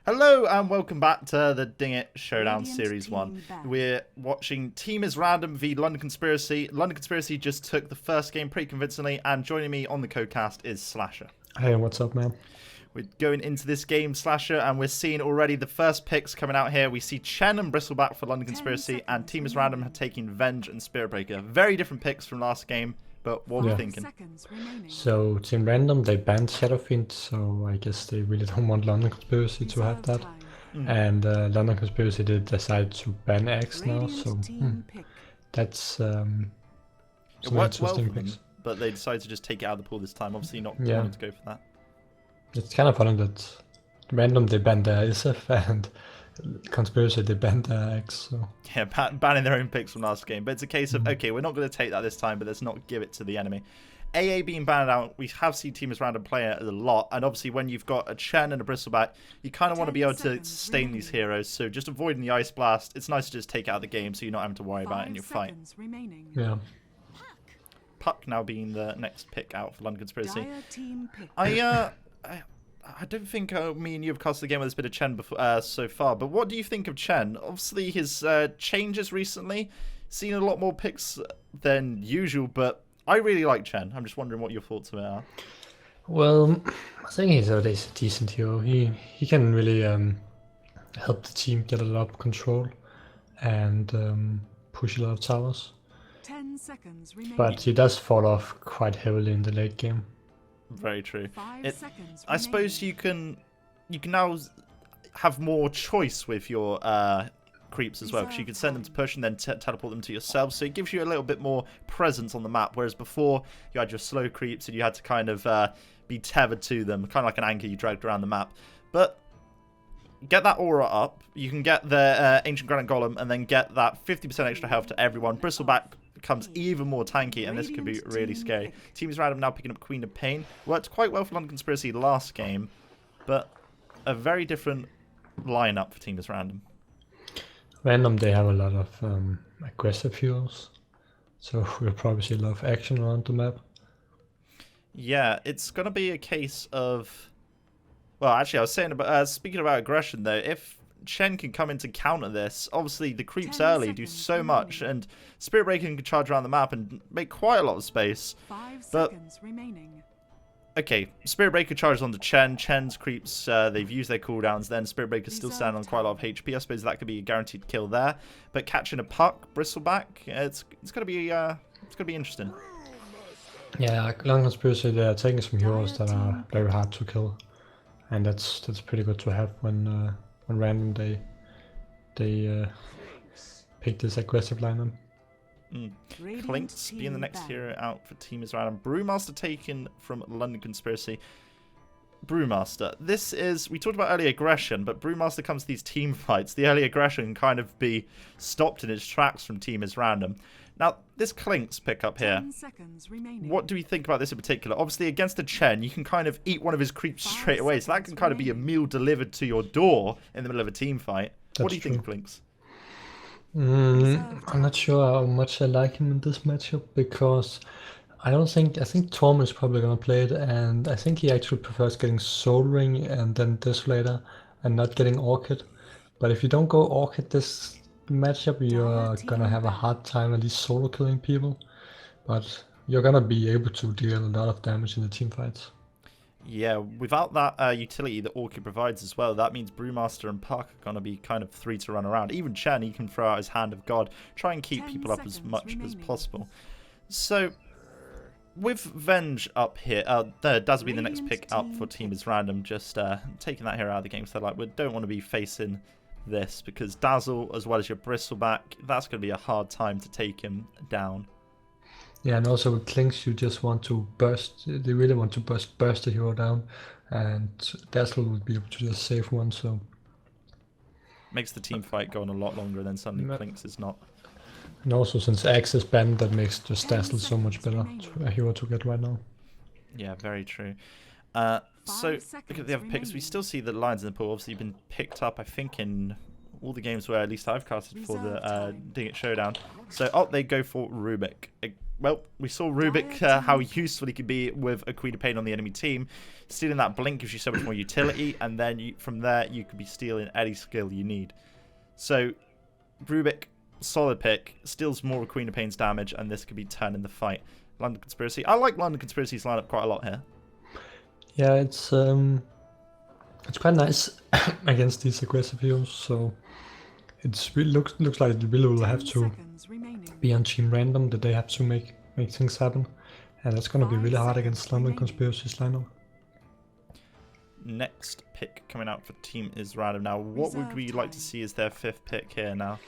Hello and welcome back to the Ding It Showdown Series 1. We're watching Team is Random v London Conspiracy. London Conspiracy just took the first game pretty convincingly, and joining me on the co-cast is Slahser. Hey, what's up, man? We're going into this game, Slahser, and we're seeing already the first picks coming out here. We see Chen and Bristleback for London Conspiracy, and Team is Random have taken Venge and Spiritbreaker. Very different picks from last game, but what are we thinking? So, Team Random, they banned Shadowfiend, so I guess they really don't want London Conspiracy to have that. And London Conspiracy did decide to ban X now, so that's some interesting picks. But they decided to just take it out of the pool this time, obviously not wanting to go for that. It's kind of funny that Random, they banned ISF, and Conspiracy, they banned X, so... Yeah, banning their own picks from last game. But it's a case of, okay, we're not going to take that this time, but let's not give it to the enemy. AA being banned out, we have seen Team is Random play it a lot. And obviously when you've got a Chen and a Bristleback, you kind of want to be able to sustain these heroes. So just avoiding the Ice Blast, it's nice to just take it out of the game so you're not having to worry about it in your fight. Yeah. Puck now being the next pick out for London Conspiracy. I don't think me and you have casted the game with this bit of Chen before, so far, but what do you think of Chen? Obviously, his changes recently, seen a lot more picks than usual, but I really like Chen. I'm just wondering what your thoughts of it are. Well, I think he's a decent hero. He can really help the team get a lot of control and push a lot of towers. 10 seconds remaining. But he does fall off quite heavily in the late game. Very true. I suppose you can now have more choice with your creeps as well, because you can send them to push and then teleport them to yourself, so it gives you a little bit more presence on the map, whereas before you had your slow creeps and you had to kind of be tethered to them, kind of like an anchor you dragged around the map. But get that aura up, you can get the Ancient Granite Golem and then get that 50% extra health to everyone. Bristleback becomes even more tanky, and this could be really scary. Team is Random now picking up Queen of Pain. Worked quite well for London Conspiracy last game, but a very different lineup for Team is Random. Random, they have a lot of aggressive heroes, so we'll probably see a lot of action around the map. Yeah, it's going to be a case of... Well, actually, I was saying about speaking about aggression, though, if Chen can come in to counter this, obviously the creeps early do so much, and Spiritbreaker can charge around the map and make quite a lot of space. 5 seconds remaining. Okay, Spiritbreaker charges onto Chen. Chen's creeps, they've used their cooldowns, then Spiritbreaker's still standing on quite a lot of HP. I suppose that could be a guaranteed kill there. But catching a Puck, Bristleback, it's gonna be interesting. Yeah, London Conspiracy, they're taking some heroes that are very hard to kill, and that's pretty good to have when Random they pick this aggressive lineup. Clinks being the next hero out for Team is Random. Brewmaster taken from London Conspiracy. Brewmaster. This is, we talked about early aggression, but Brewmaster comes to these team fights. The early aggression can kind of be stopped in its tracks from Team is Random. Now, this Clinks pick up here, what do we think about this in particular? Obviously, against the Chen, you can kind of eat one of his creeps straight away, so that can kind of be a meal delivered to your door in the middle of a team fight. What do you think of Clinks? I'm not sure how much I like him in this matchup, because I think Torm is probably going to play it, and I think he actually prefers getting Soul Ring and then Desolator and not getting Orchid. But if you don't go Orchid this matchup, you're gonna have a hard time at least solo killing people, but you're gonna be able to deal a lot of damage in the team fights. Yeah, without that utility that Orchid provides as well, that means Brewmaster and Puck are going to be kind of free to run around. Even Chen, he can throw out his Hand of God, try and keep people up as much as possible. So, with Venge up here, Daz will be the next pick up for Team is Random, just taking that hero out of the game, so like, we don't want to be facing this, because Dazzle, as well as your Bristleback, that's going to be a hard time to take him down. Yeah, and also with Clinks, you just want to burst, they really want to burst the hero down, and Dazzle would be able to just save one, so... Makes the team fight go on a lot longer, and then suddenly Clinks is not. And also, since Axe is banned, that makes just Dazzle so much better a hero to get right now. Yeah, very true. So, look at the other picks. We still see the lines in the pool. Obviously, been picked up, I think, in all the games where at least I've casted for the Ding It Showdown. So, they go for Rubik. well, we saw Rubik how useful he could be with a Queen of Pain on the enemy team. Stealing that blink gives you so much more utility, and then from there you could be stealing any skill you need. So Rubik, solid pick, steals more of Queen of Pain's damage, and this could be turning the fight. London Conspiracy. I like London Conspiracy's lineup quite a lot here. Yeah, it's quite nice against these aggressive heroes. So it's really looks like it really will have to be on team random, that they have to make things happen, and that's gonna be really hard against London Conspiracy's lineup. Next pick coming out for team is random. Now, what would we like to see as their 5th pick here now?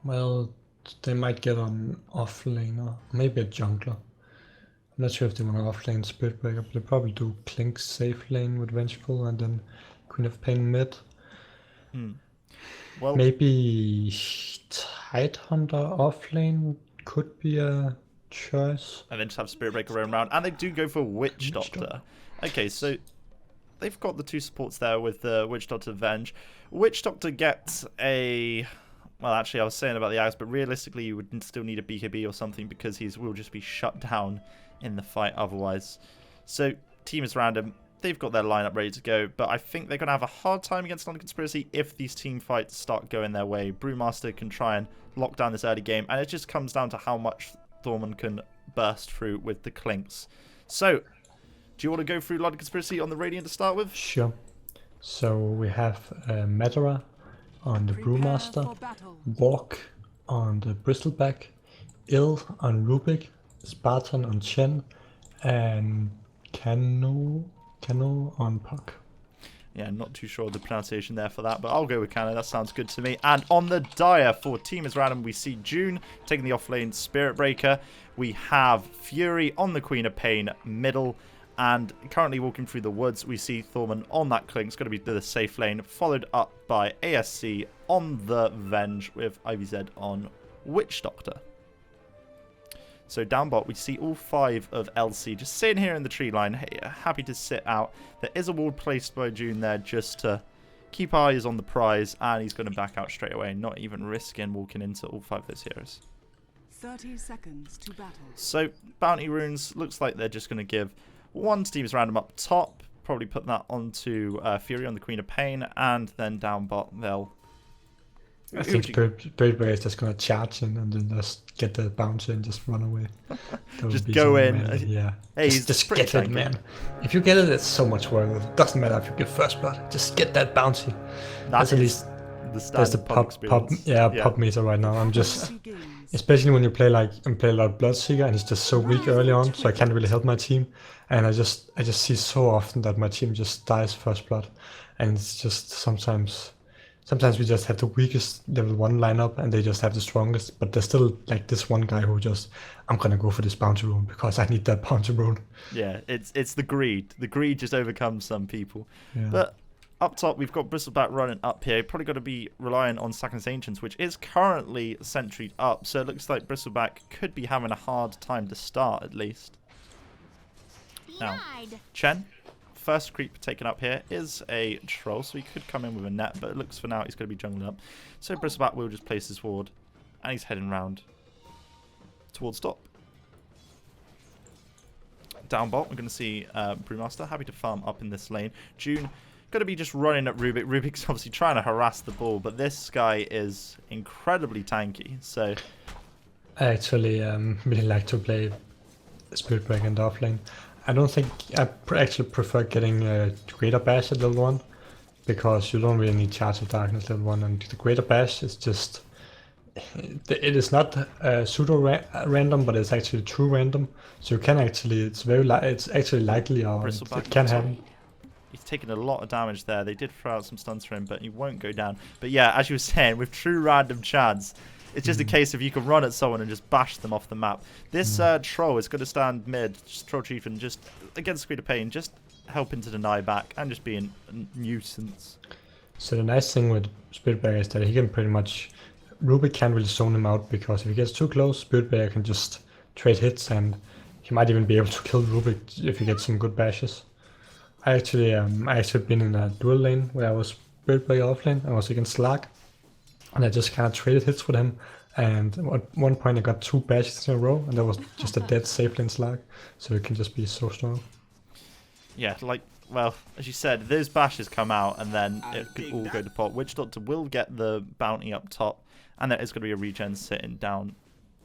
Well, they might get on offlane or maybe a jungler. I'm not sure if they want to offlane Spirit Breaker, but they probably do Clinks safe lane with Vengeful and then Queen of Pain mid. Well, maybe Tidehunter offlane could be a choice. And then just have Spirit Breaker roam around. And they do go for Witch Doctor. Okay, so they've got the 2 supports there with the Witch Doctor Venge. Witch Doctor gets a... Well, actually, I was saying about the Axe, but realistically, you would still need a BKB or something because he will just be shut down in the fight otherwise. So, team is random. They've got their lineup ready to go, but I think they're going to have a hard time against London Conspiracy if these team fights start going their way. Brewmaster can try and lock down this early game, and it just comes down to how much Thorman can burst through with the Clinks. So, do you want to go through London Conspiracy on the Radiant to start with? Sure. So we have Madara on the Brewmaster, Walk on the Bristleback, Ill on Rubik, Spartan on Chen, and Kano on Puck. Yeah, not too sure of the pronunciation there for that, but I'll go with Kano. That sounds good to me. And on the Dire for Team is Random, we see June taking the offlane Spirit Breaker. We have Fury on the Queen of Pain middle. And currently walking through the woods, we see Thorman on that Clink. It's going to be the safe lane, followed up by ASC on the Venge with IVZ on Witch Doctor. So down bot, we see all 5 of LC just sitting here in the tree line, happy to sit out. There is a ward placed by June there just to keep eyes on the prize, and he's going to back out straight away, not even risking walking into all 5 of those heroes. 30 seconds to battle. So bounty runes, looks like they're just going to give one team is random up top, probably put that onto Fury on the Queen of Pain, and then down bot they'll... I think Spirit Breaker is just going to charge in and then just get the bouncer and just run away. Just go in. Yeah. Hey, just get it, man. If you get it, it's so much worth it. It doesn't matter if you get first blood. Just get that bouncy. That's at least the pop meter right now. I'm just... Especially when you play a lot of Bloodseeker and he's just so weak early on, so I can't really help my team. And I just see so often that my team just dies first blood. And it's just sometimes we just have the weakest level 1 lineup and they just have the strongest, but there's still like this one guy who just, I'm gonna go for this bounty rune because I need that bounty rune. Yeah, it's the greed. The greed just overcomes some people. Yeah. But up top, we've got Bristleback running up here. Probably got to be relying on Sackness Ancients, which is currently sentryed up. So it looks like Bristleback could be having a hard time to start, at least. Now, Chen, first creep taken up here is a troll, so he could come in with a net, but it looks for now he's going to be jungling up. So Bristleback will just place his ward, and he's heading round towards top. Down bot, we're going to see Brewmaster happy to farm up in this lane. June going to be just running at Rubik. Rubik's obviously trying to harass the ball, but this guy is incredibly tanky. So I actually really like to play Spirit Breaker in the offlane. I don't think I actually prefer getting a Greater Bash at level 1 because you don't really need Charge of Darkness level 1, and the Greater Bash is just... It is not pseudo-random, but it's actually true random. So you can actually... It's actually likely or it can happen. He's taken a lot of damage there. They did throw out some stuns for him, but he won't go down. But yeah, as you were saying, with true random chance, it's just a case of you can run at someone and just bash them off the map. This troll is going to stand mid, just troll chief, and just against Queen of Pain, just helping to deny back and just being a nuisance. So the nice thing with Spirit Breaker is that he can pretty much... Rubik can't really zone him out because if he gets too close, Spirit Breaker can just trade hits and he might even be able to kill Rubik if he gets some good bashes. I actually been in a dual lane where I was Spirit Breaker offlane. I was against Slark, and I just kind of traded hits with him, And at one point I got 2 bashes in a row, and that was just a dead safe lane slag, so it can just be so strong. Yeah, like, well, as you said, those bashes come out and then it could all go to pot. Witch Doctor will get the bounty up top, and there is going to be a regen sitting down.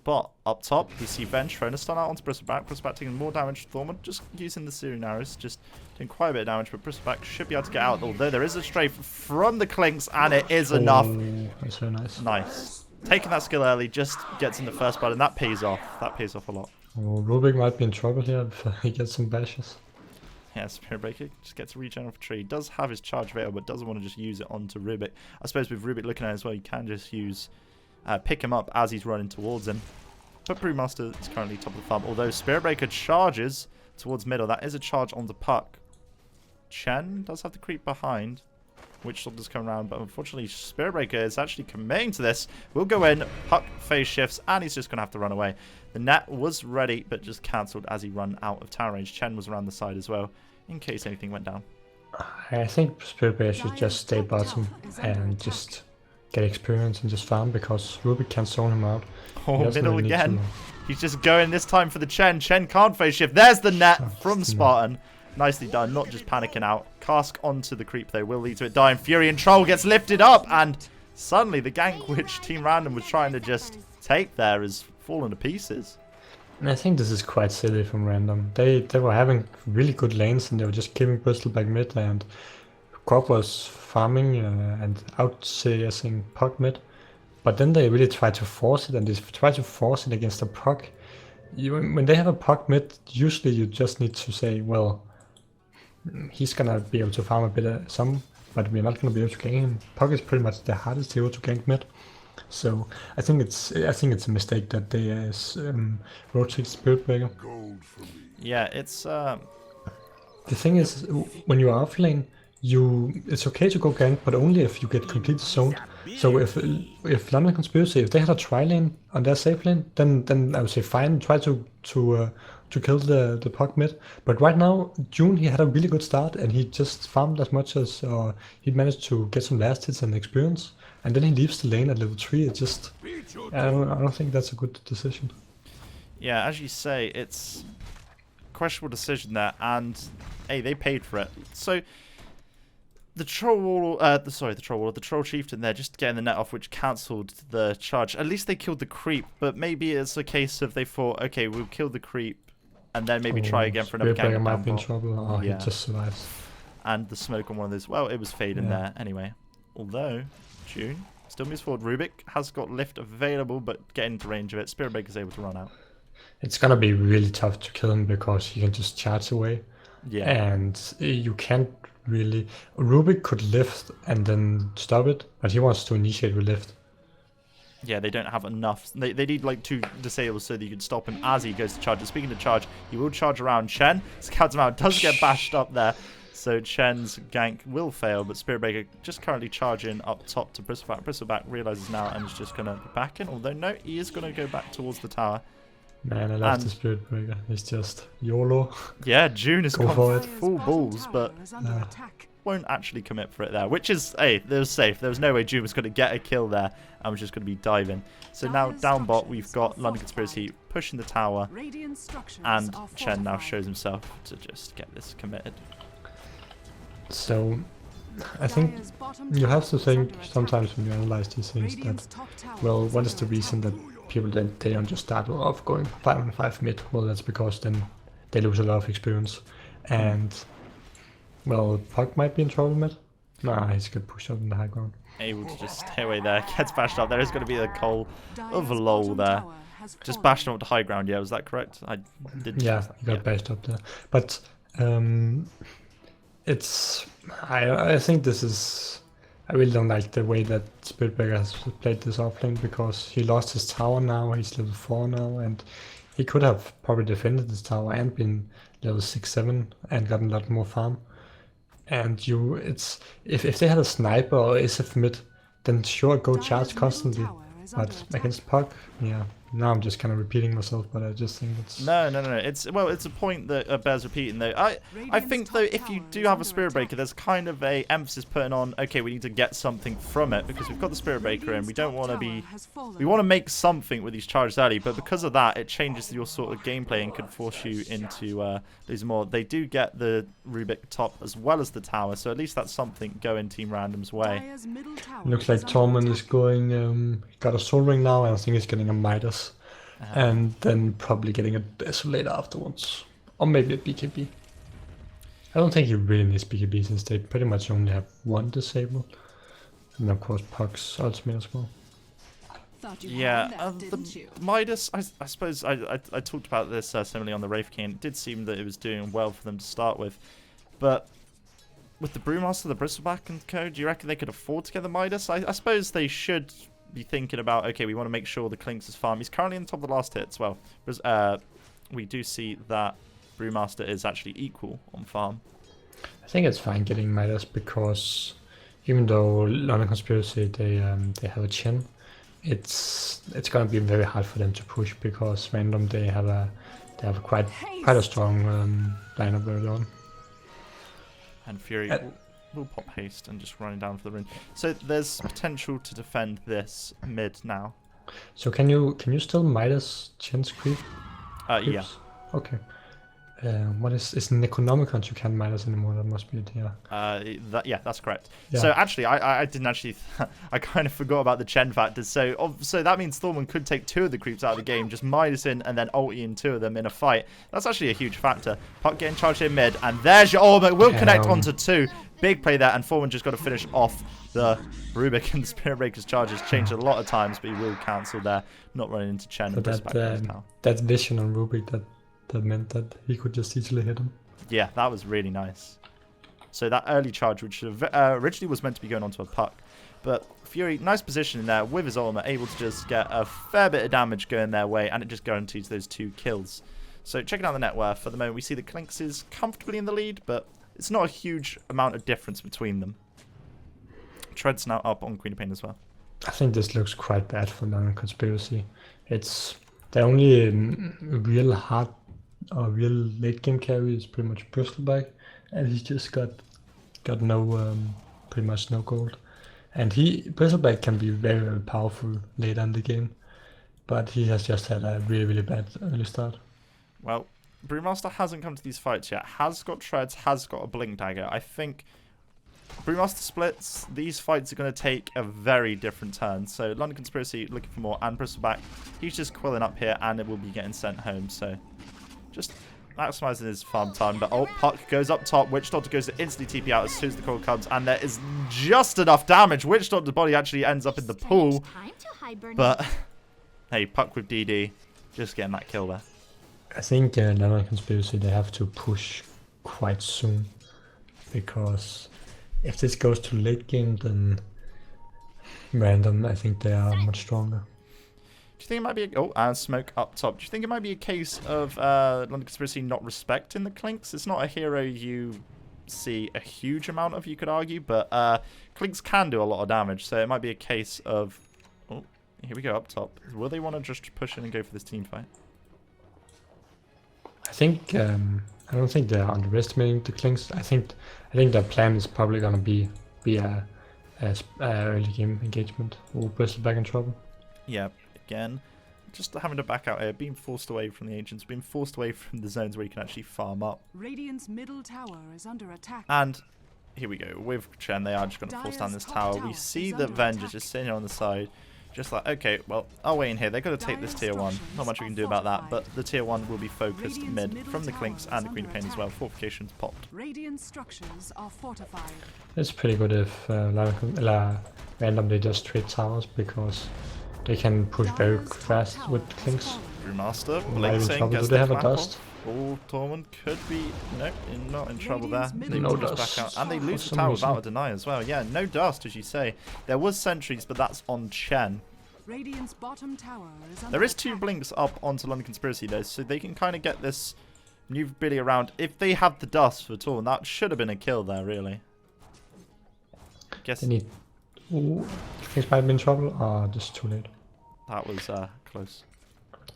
But up top, we see Venge throwing a stun out onto Bristleback. Bristleback taking more damage to Thormund, just using the Searing Arrows, just doing quite a bit of damage, but Bristleback should be able to get out, although there is a strafe from the Clinks, and it is enough. That's so nice. Nice. Taking that skill early just gets in the first blood, and that pays off. That pays off a lot. Oh, Rubik might be in trouble here if he gets some bashes. Yeah, Spirit Breaker just gets a regen off a tree. Does have his charge available, but doesn't want to just use it onto Rubik. I suppose with Rubik looking at it as well, you can just use pick him up as he's running towards him. But Brewmaster is currently top of the farm, although Spirit Breaker charges towards middle. That is a charge on the puck. Chen does have the creep behind. Witch Doctor's come around, but unfortunately Spirit Breaker is actually committing to this. Will go in, puck phase shifts, and he's just going to have to run away. The net was ready, but just cancelled as he ran out of tower range. Chen was around the side as well, in case anything went down. I think Spirit Breaker should just stay bottom and just get experience and just farm, because Rubik can zone him out. Oh, middle again. He's just going this time for the Chen. Chen can't phase shift. There's the net from Spartan. Nicely done, not just panicking out. Cask onto the creep though will lead to it dying. Fury and Troll gets lifted up, and suddenly the gank which Team Random was trying to just take there is fallen to pieces. And I think this is quite silly from Random. They were having really good lanes, and they were just giving Bristleback mid, and Grog was farming and out-CSing puck mid. But then they really tried to force it, and they tried to force it against a puck. When they have a puck mid, usually you just need to say, well, he's gonna be able to farm a bit of some, but we're not gonna be able to gank him. Puck is pretty much the hardest hero to gank mid. So I think it's a mistake that they rotate Spirit Breaker. Yeah, it's The thing is, when you are off lane, it's okay to go gank, but only if you get completely zoned. So if London Conspiracy, if they had a tri lane on their safe lane, then I would say fine, try to kill the puck mid. But right now, June, he had a really good start, and he just farmed as much as he managed to get some last hits and experience, and then he leaves the lane at level 3. It just I don't think that's a good decision. Yeah, as you say, it's a questionable decision there, and hey, they paid for it. So the troll chieftain there just getting the net off, which cancelled the charge. At least they killed the creep, but maybe it's a case of they thought, okay, we'll kill the creep and then maybe try again for another gank. Might be in trouble. Oh, yeah. He just survives. And the smoke on one of those, well, it was fading there anyway. Although June still moves forward. Rubik has got lift available, but getting into range of it. Spirit Breaker is able to run out. It's gonna be really tough to kill him because he can just charge away. Yeah. And you can't really. Rubik could lift and then stop it, but he wants to initiate with lift. Yeah, they don't have enough. They need like 2 disables so that you can stop him as he goes to charge. And speaking of charge, he will charge around Chen. Scouts him out, does get bashed up there. So Chen's gank will fail, but Spirit Breaker just currently charging up top to Bristleback. Bristleback realizes now and is just going to be back in. Although no, he is going to go back towards the tower. Man, I love the Spirit Breaker. It's just YOLO. Yeah, June is for it. full balls, but won't actually commit for it there. Which is, hey, there was safe. There was no way June was going to get a kill there and was just going to be diving. So now down bot, we've got London Conspiracy pushing the tower, and Chen now shows himself to just get this committed. So I think you have to think sometimes when you analyze these things that, well, what is the reason that people then they don't just start off going 5-on-5 mid? Well, that's because then they lose a lot of experience, and well, Puck might be in trouble mid. Nah, he's got pushed up in the high ground. Able to just stay away there, gets bashed up. There is going to be a call of a lull there. Just bashed him up to high ground. Yeah, was that correct? I didn't. Yeah, he got bashed up there, but it's I think this is. I really don't like the way that Spirit Breaker has played this offlane, because he lost his tower now, he's level 4 now, and he could have probably defended this tower and been level 6-7 and gotten a lot more farm. And if they had a sniper or SF mid, then sure, go charge constantly. But against Puck, yeah, Now I'm just kind of repeating myself, but I just think it's... No. It's a point that bears repeating though. I think though if you do have a Spirit Breaker, there's kind of a emphasis put on. Okay, we need to get something from it because we've got the Spirit Breaker and we don't want to be. We want to make something with these charges early, but because of that, it changes your sort of gameplay and could force you into losing more. They do get the Rubik top as well as the tower, so at least that's something going Team Random's way. Looks like Tormund is going, got a Soul Ring now, and I think he's getting a Midas. And then probably getting a Desolator afterwards. Or maybe a BKB. I don't think he really needs BKB since they pretty much only have one disable. And of course Puck's ultimate as well. Yeah, the Midas, I suppose I talked about this similarly on the Wraith King. It did seem that it was doing well for them to start with. But with the Brewmaster, the Bristleback and co, do you reckon they could afford to get the Midas? I suppose they should be thinking about, okay, we want to make sure the Clinks is farm. He's currently in the top of the last hit as well. We do see that Brewmaster is actually equal on farm. I think it's fine getting Midas because even though London Conspiracy they have a chin, it's gonna be very hard for them to push because random they have quite a strong lineup early on. And Fury will pop haste and just running down for the rune. So there's potential to defend this mid now. So can you still Midas Chin's creep? Yeah. Okay. What is Necronomicon you can't Midas anymore? That must be it, yeah. Yeah, that's correct. Yeah. So actually, I didn't actually... I kind of forgot about the Chen factors. So that means Thorman could take 2 of the creeps out of the game, just Midas in and then ulti in 2 of them in a fight. That's actually a huge factor. Puck getting charged here mid, and there's your... Oh, but will connect onto 2. Big play there, and Thorman just got to finish off the Rubik and the Spirit Breaker's charges. Changed a lot of times, but he will cancel there, not running into Chen. But that vision on Rubik, that meant that he could just easily hit him. Yeah, that was really nice. So that early charge, which originally was meant to be going onto a Puck, but Fury, nice position in there with his ultimate, able to just get a fair bit of damage going their way, and it just guarantees those 2 kills. So checking out the net worth, at the moment we see the Clinks is comfortably in the lead, but it's not a huge amount of difference between them. Tread's now up on Queen of Pain as well. I think this looks quite bad for London Conspiracy. It's the only real hard or real late game carry is pretty much Bristleback, and he's just got no pretty much no gold. And Bristleback can be very, very powerful later in the game, but he has just had a really, really bad early start. Well, Brewmaster hasn't come to these fights yet. Has got Treads, has got a Blink Dagger. I think Brewmaster splits. These fights are going to take a very different turn. So London Conspiracy looking for more, and Bristleback, he's just quilling up here, and it will be getting sent home. So just maximizing his farm time. But Puck goes up top. Witch Doctor goes to instantly TP out as soon as the call comes, and there is just enough damage. Witch Doctor's body actually ends up in the pool. But hey, Puck with DD, just getting that kill there. I think London Conspiracy, they have to push quite soon, because if this goes to late game, then Random, I think they are much stronger. Do you think it might be and smoke up top. Do you think it might be a case of London Conspiracy not respecting the Clinks? It's not a hero you see a huge amount of, you could argue, but Clinks can do a lot of damage, so it might be a case of... Oh, here we go up top. Will they want to just push in and go for this team fight? I think I don't think they're underestimating the Clinks. I think their plan is probably gonna be a early game engagement or Bristleback in trouble. Yeah, again, just having to back out here, being forced away from the agents, being forced away from the zones where you can actually farm up. Radiant's middle tower is under attack. And here we go with Chen. They are just going to force down this tower. We see the Avengers just sitting here on the side. Just like, okay, well, I'll wait in here. They're going to take this tier 1. Not much we can do about that, but the tier 1 will be focused mid from the Clinks and the Queen of Pain as well. Fortifications popped. Radiant structures are fortified. It's pretty good if Random they just trade towers, because they can push very fast with Clinks. Brewmaster, blinking, gets do they the have a clap dust? off. Oh, Tormund could be... Nope, not in trouble there. They No just dust. back out. And they lose For the some tower reason. without a deny as well. Yeah, no dust, as you say. There was sentries, but that's on Chen. Radiant's bottom tower is under There is 2 attack. blinks up onto London Conspiracy though, so they can kind of get this maneuverability around. If they have the dust for Tormund, that should have been a kill there, really. Guess They need... Ooh, Clinks might be in trouble, or just too late. that was close.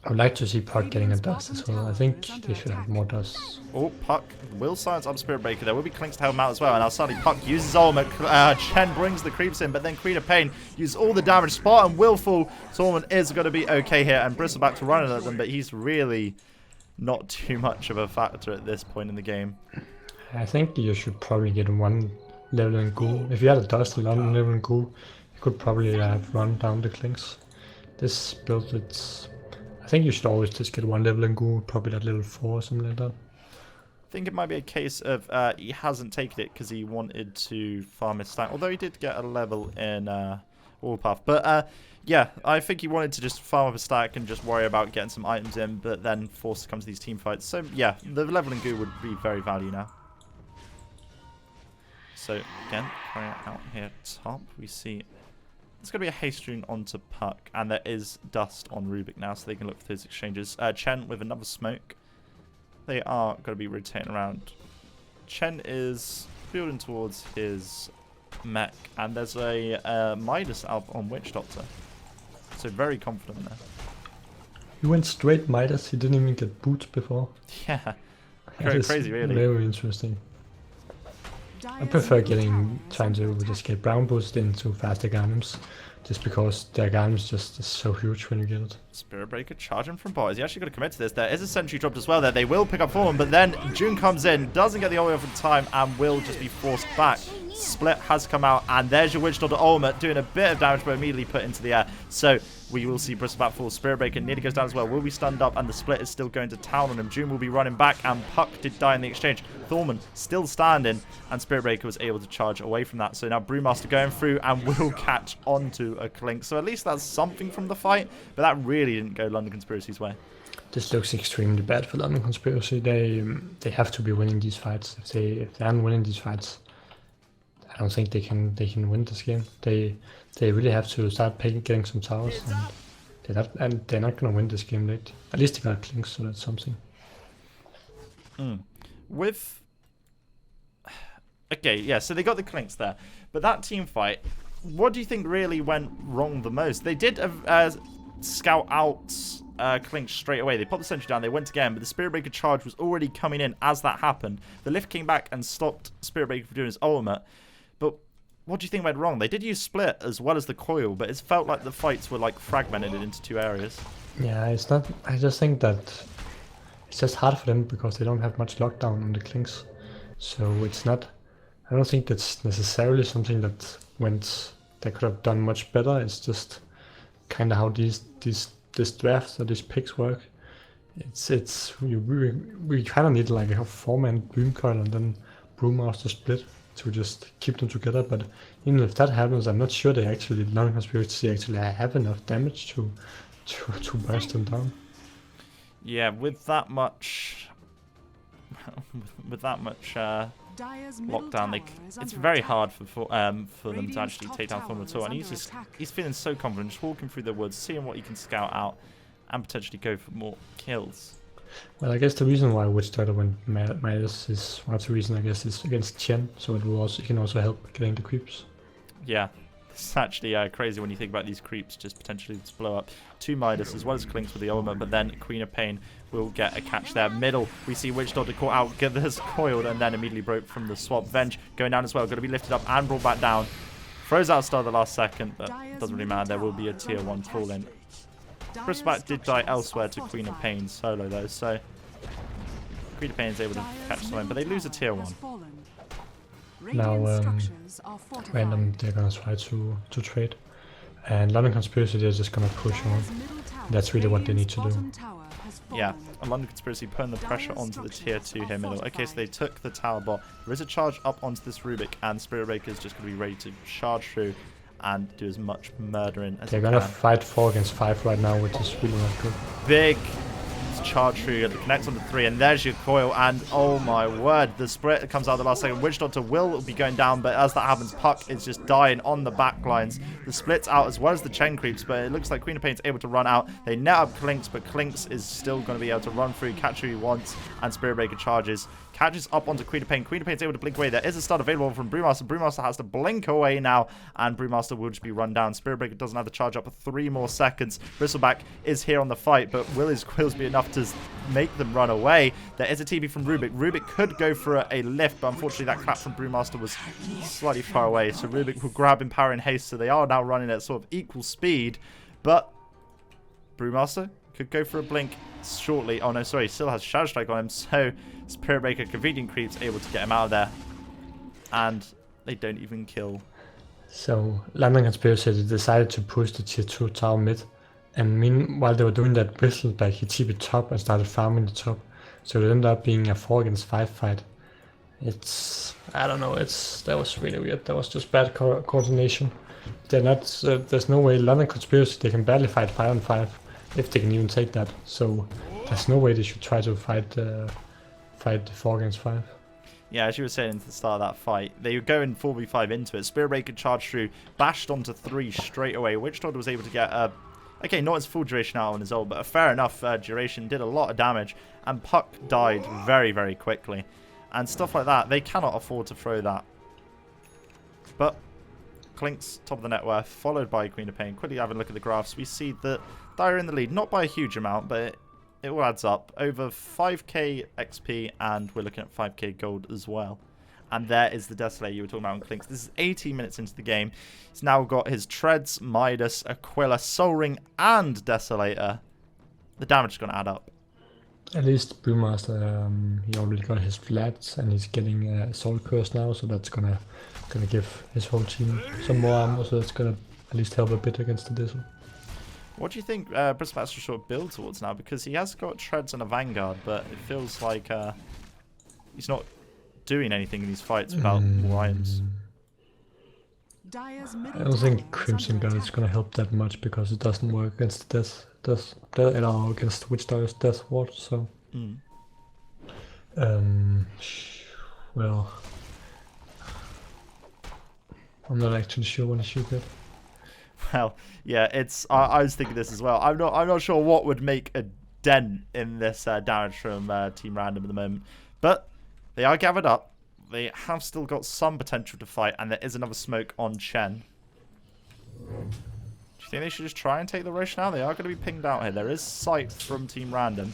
I would like to see Puck getting a dust as well. I think they should have more dust. Oh, Puck will silence up Spirit Breaker. There will be Clinks to help him out as well. And now suddenly Puck uses ultimate. Chen brings the creeps in, but then Queen of Pain uses all the damage. Spot and Willful. Torment is going to be okay here. And Bristleback's running at them, but he's really not too much of a factor at this point in the game. I think you should probably get one level in ghoul. If you had a dust and one level in ghoul, you could probably have run down the Clinks. This build, I think you should always just get one level in ghoul, probably at level 4 or something like that. I think it might be a case of he hasn't taken it because he wanted to farm his stack, although he did get a level in Warpath. But yeah, I think he wanted to just farm up a stack and just worry about getting some items in, but then forced to come to these team fights. So yeah, the level in goo would be very value now. So again, carrying out here top, we see it's going to be a haste rune onto Puck, and there is dust on Rubik now, so they can look for those exchanges. Chen with another smoke. They are going to be rotating around. Chen is building towards his mech, and there's a Midas out on Witch Doctor. So very confident there. He went straight Midas, he didn't even get boots before. Yeah, crazy really. Very interesting. I prefer trying to just get brown boost into faster Garnums, just because their Garnums just is so huge when you get it. Spirit Breaker charging from bot. Is he actually going to commit to this? There is a sentry dropped as well there. They will pick up form, but then June comes in, doesn't get the ult off in time, and will just be forced back. Split has come out, and there's your Witch Doctor ultimate, doing a bit of damage, but immediately put into the air. So we will see Bristleback fall. Spirit Breaker nearly goes down as well. Will be stunned up, and the Split is still going to town on him. June will be running back, and Puck did die in the exchange. Thorman still standing, and Spirit Breaker was able to charge away from that. So now Brewmaster going through and will catch onto a Clink. So at least that's something from the fight, but that really didn't go London Conspiracy's way. This looks extremely bad for London Conspiracy. They have to be winning these fights. If they aren't winning these fights, I don't think they can win this game. They really have to start getting some towers, and they're not gonna win this game late. At least they got Clinks, so that's something. Okay, yeah, so they got the Clinks there, but that team fight, what do you think really went wrong the most? They did scout out Clinks straight away. They popped the sentry down, they went again, but the Spirit Breaker charge was already coming in as that happened. The lift came back and stopped Spirit Breaker from doing his ultimate. But what do you think went wrong? They did use Split as well as the coil, but it felt like the fights were like fragmented into 2 areas. Yeah, it's not. I just think that it's just hard for them because they don't have much lockdown on the Clinks. So it's not. I don't think that's necessarily something that they could have done much better. It's just kind of how this drafts or these picks work. We kind of need like a 4-man Dream Coil and then Brewmaster Split to just keep them together, but even if that happens, I'm not sure they actually, London Conspiracy actually have enough damage to burst them down. Yeah, with that much lockdown, it's very hard for them to actually take down Thorn at all. And he's feeling so confident, just walking through the woods, seeing what he can scout out, and potentially go for more kills. Well, I guess the reason why Witch Doctor went Midas is one of the reasons, I guess, is against Chen, so it can also help getting the creeps. Yeah, it's actually crazy when you think about these creeps just potentially to blow up. 2 Midas as well as Clinks with the ultimate, but then Queen of Pain will get a catch there. Middle, we see Witch Doctor caught out, get this coiled, and then immediately broke from the swap. Venge going down as well, going to be lifted up and brought back down. Throws out Star the last second, but doesn't really matter. There will be a tier 1 fall in. Bristleback did die elsewhere to Queen of Pain solo though, so Queen of Pain is able to catch someone, but they lose a tier 1. Now, random, they're gonna try to trade, and London Conspiracy, they're just gonna push on. That's really what they need to do. Yeah, and London Conspiracy putting the pressure onto the tier 2 here middle. Okay, so they took the tower bot. There is a charge up onto this Rubik, and Spirit Breaker is just going to be ready to charge through and do as much murdering as they're gonna fight 4 against 5 right now, which is really not good. Big charge through, connects on the 3, and there's your coil, and oh my word, the Spirit comes out at the last second. Witch Doctor will be going down, but as that happens, Puck is just dying on the back lines. The Split's out as well as the Chen creeps, but it looks like Queen of Pain's able to run out. They net up Clinks, but Clinks is still going to be able to run through, catch who he wants, and Spirit Breaker charges, Catches up onto Queen of Pain. Queen of Pain's able to blink away. There is a stun available from Brewmaster. Brewmaster has to blink away now, and Brewmaster will just be run down. Spirit Breaker doesn't have the charge up for 3 more seconds. Bristleback is here on the fight, but will his quills be enough to make them run away? There is a TP from Rubik. Rubik could go for a lift, but unfortunately that clap from Brewmaster was slightly far away, so Rubik will grab Empower in haste, so they are now running at sort of equal speed, but Brewmaster could go for a blink shortly. Oh no, sorry, still has Shadow Strike on him, so Spirit Breaker convenient creeps able to get him out of there, and they don't even kill. So London Conspiracy decided to push the tier 2 tower mid, and meanwhile they were doing that, Bristleback he TP'd top and started farming the top, so it ended up being a 4 against 5 fight. It's, I don't know, that was really weird. That was just bad coordination. They're not, there's no way London Conspiracy, they can barely fight 5 on 5, if they can even take that. So there's no way they should try to fight the 4 against 5. Yeah, as you were saying at the start of that fight, they were going 4v5 into it. Spirit Breaker charged through, bashed onto 3 straight away. Witchdog was able to get okay, not his full duration out on his ult, but a fair enough duration, did a lot of damage, and Puck died very, very quickly. And stuff like that, they cannot afford to throw that. But Clinks, top of the net worth, followed by Queen of Pain. Quickly having a look at the graphs, we see that they're in the lead, not by a huge amount, but it all adds up. Over 5k XP, and we're looking at 5k gold as well. And there is the Desolator you were talking about on Clinks. This is 18 minutes into the game. He's now got his Treads, Midas, Aquila, Soul Ring, and Desolator. The damage is going to add up. At least Brewmaster, he already got his flats, and he's getting Soul Curse now, so that's gonna give his whole team some more ammo, so that's gonna at least help a bit against the Diesel. What do you think Bristleback should sort of build towards now? Because he has got Treads and a Vanguard, but it feels like he's not doing anything in these fights without more items. I don't think Crimson Guard is gonna help that much because it doesn't work against death against Witchdog's Death Ward, so well, I'm not actually sure what I should get. Well, yeah, it's. I was thinking this as well. I'm not sure what would make a dent in this damage from Team Random at the moment, but they are gathered up. They have still got some potential to fight, and there is another smoke on Chen. Do you think they should just try and take the Roshan now? They are going to be pinged out here. There is sight from Team Random.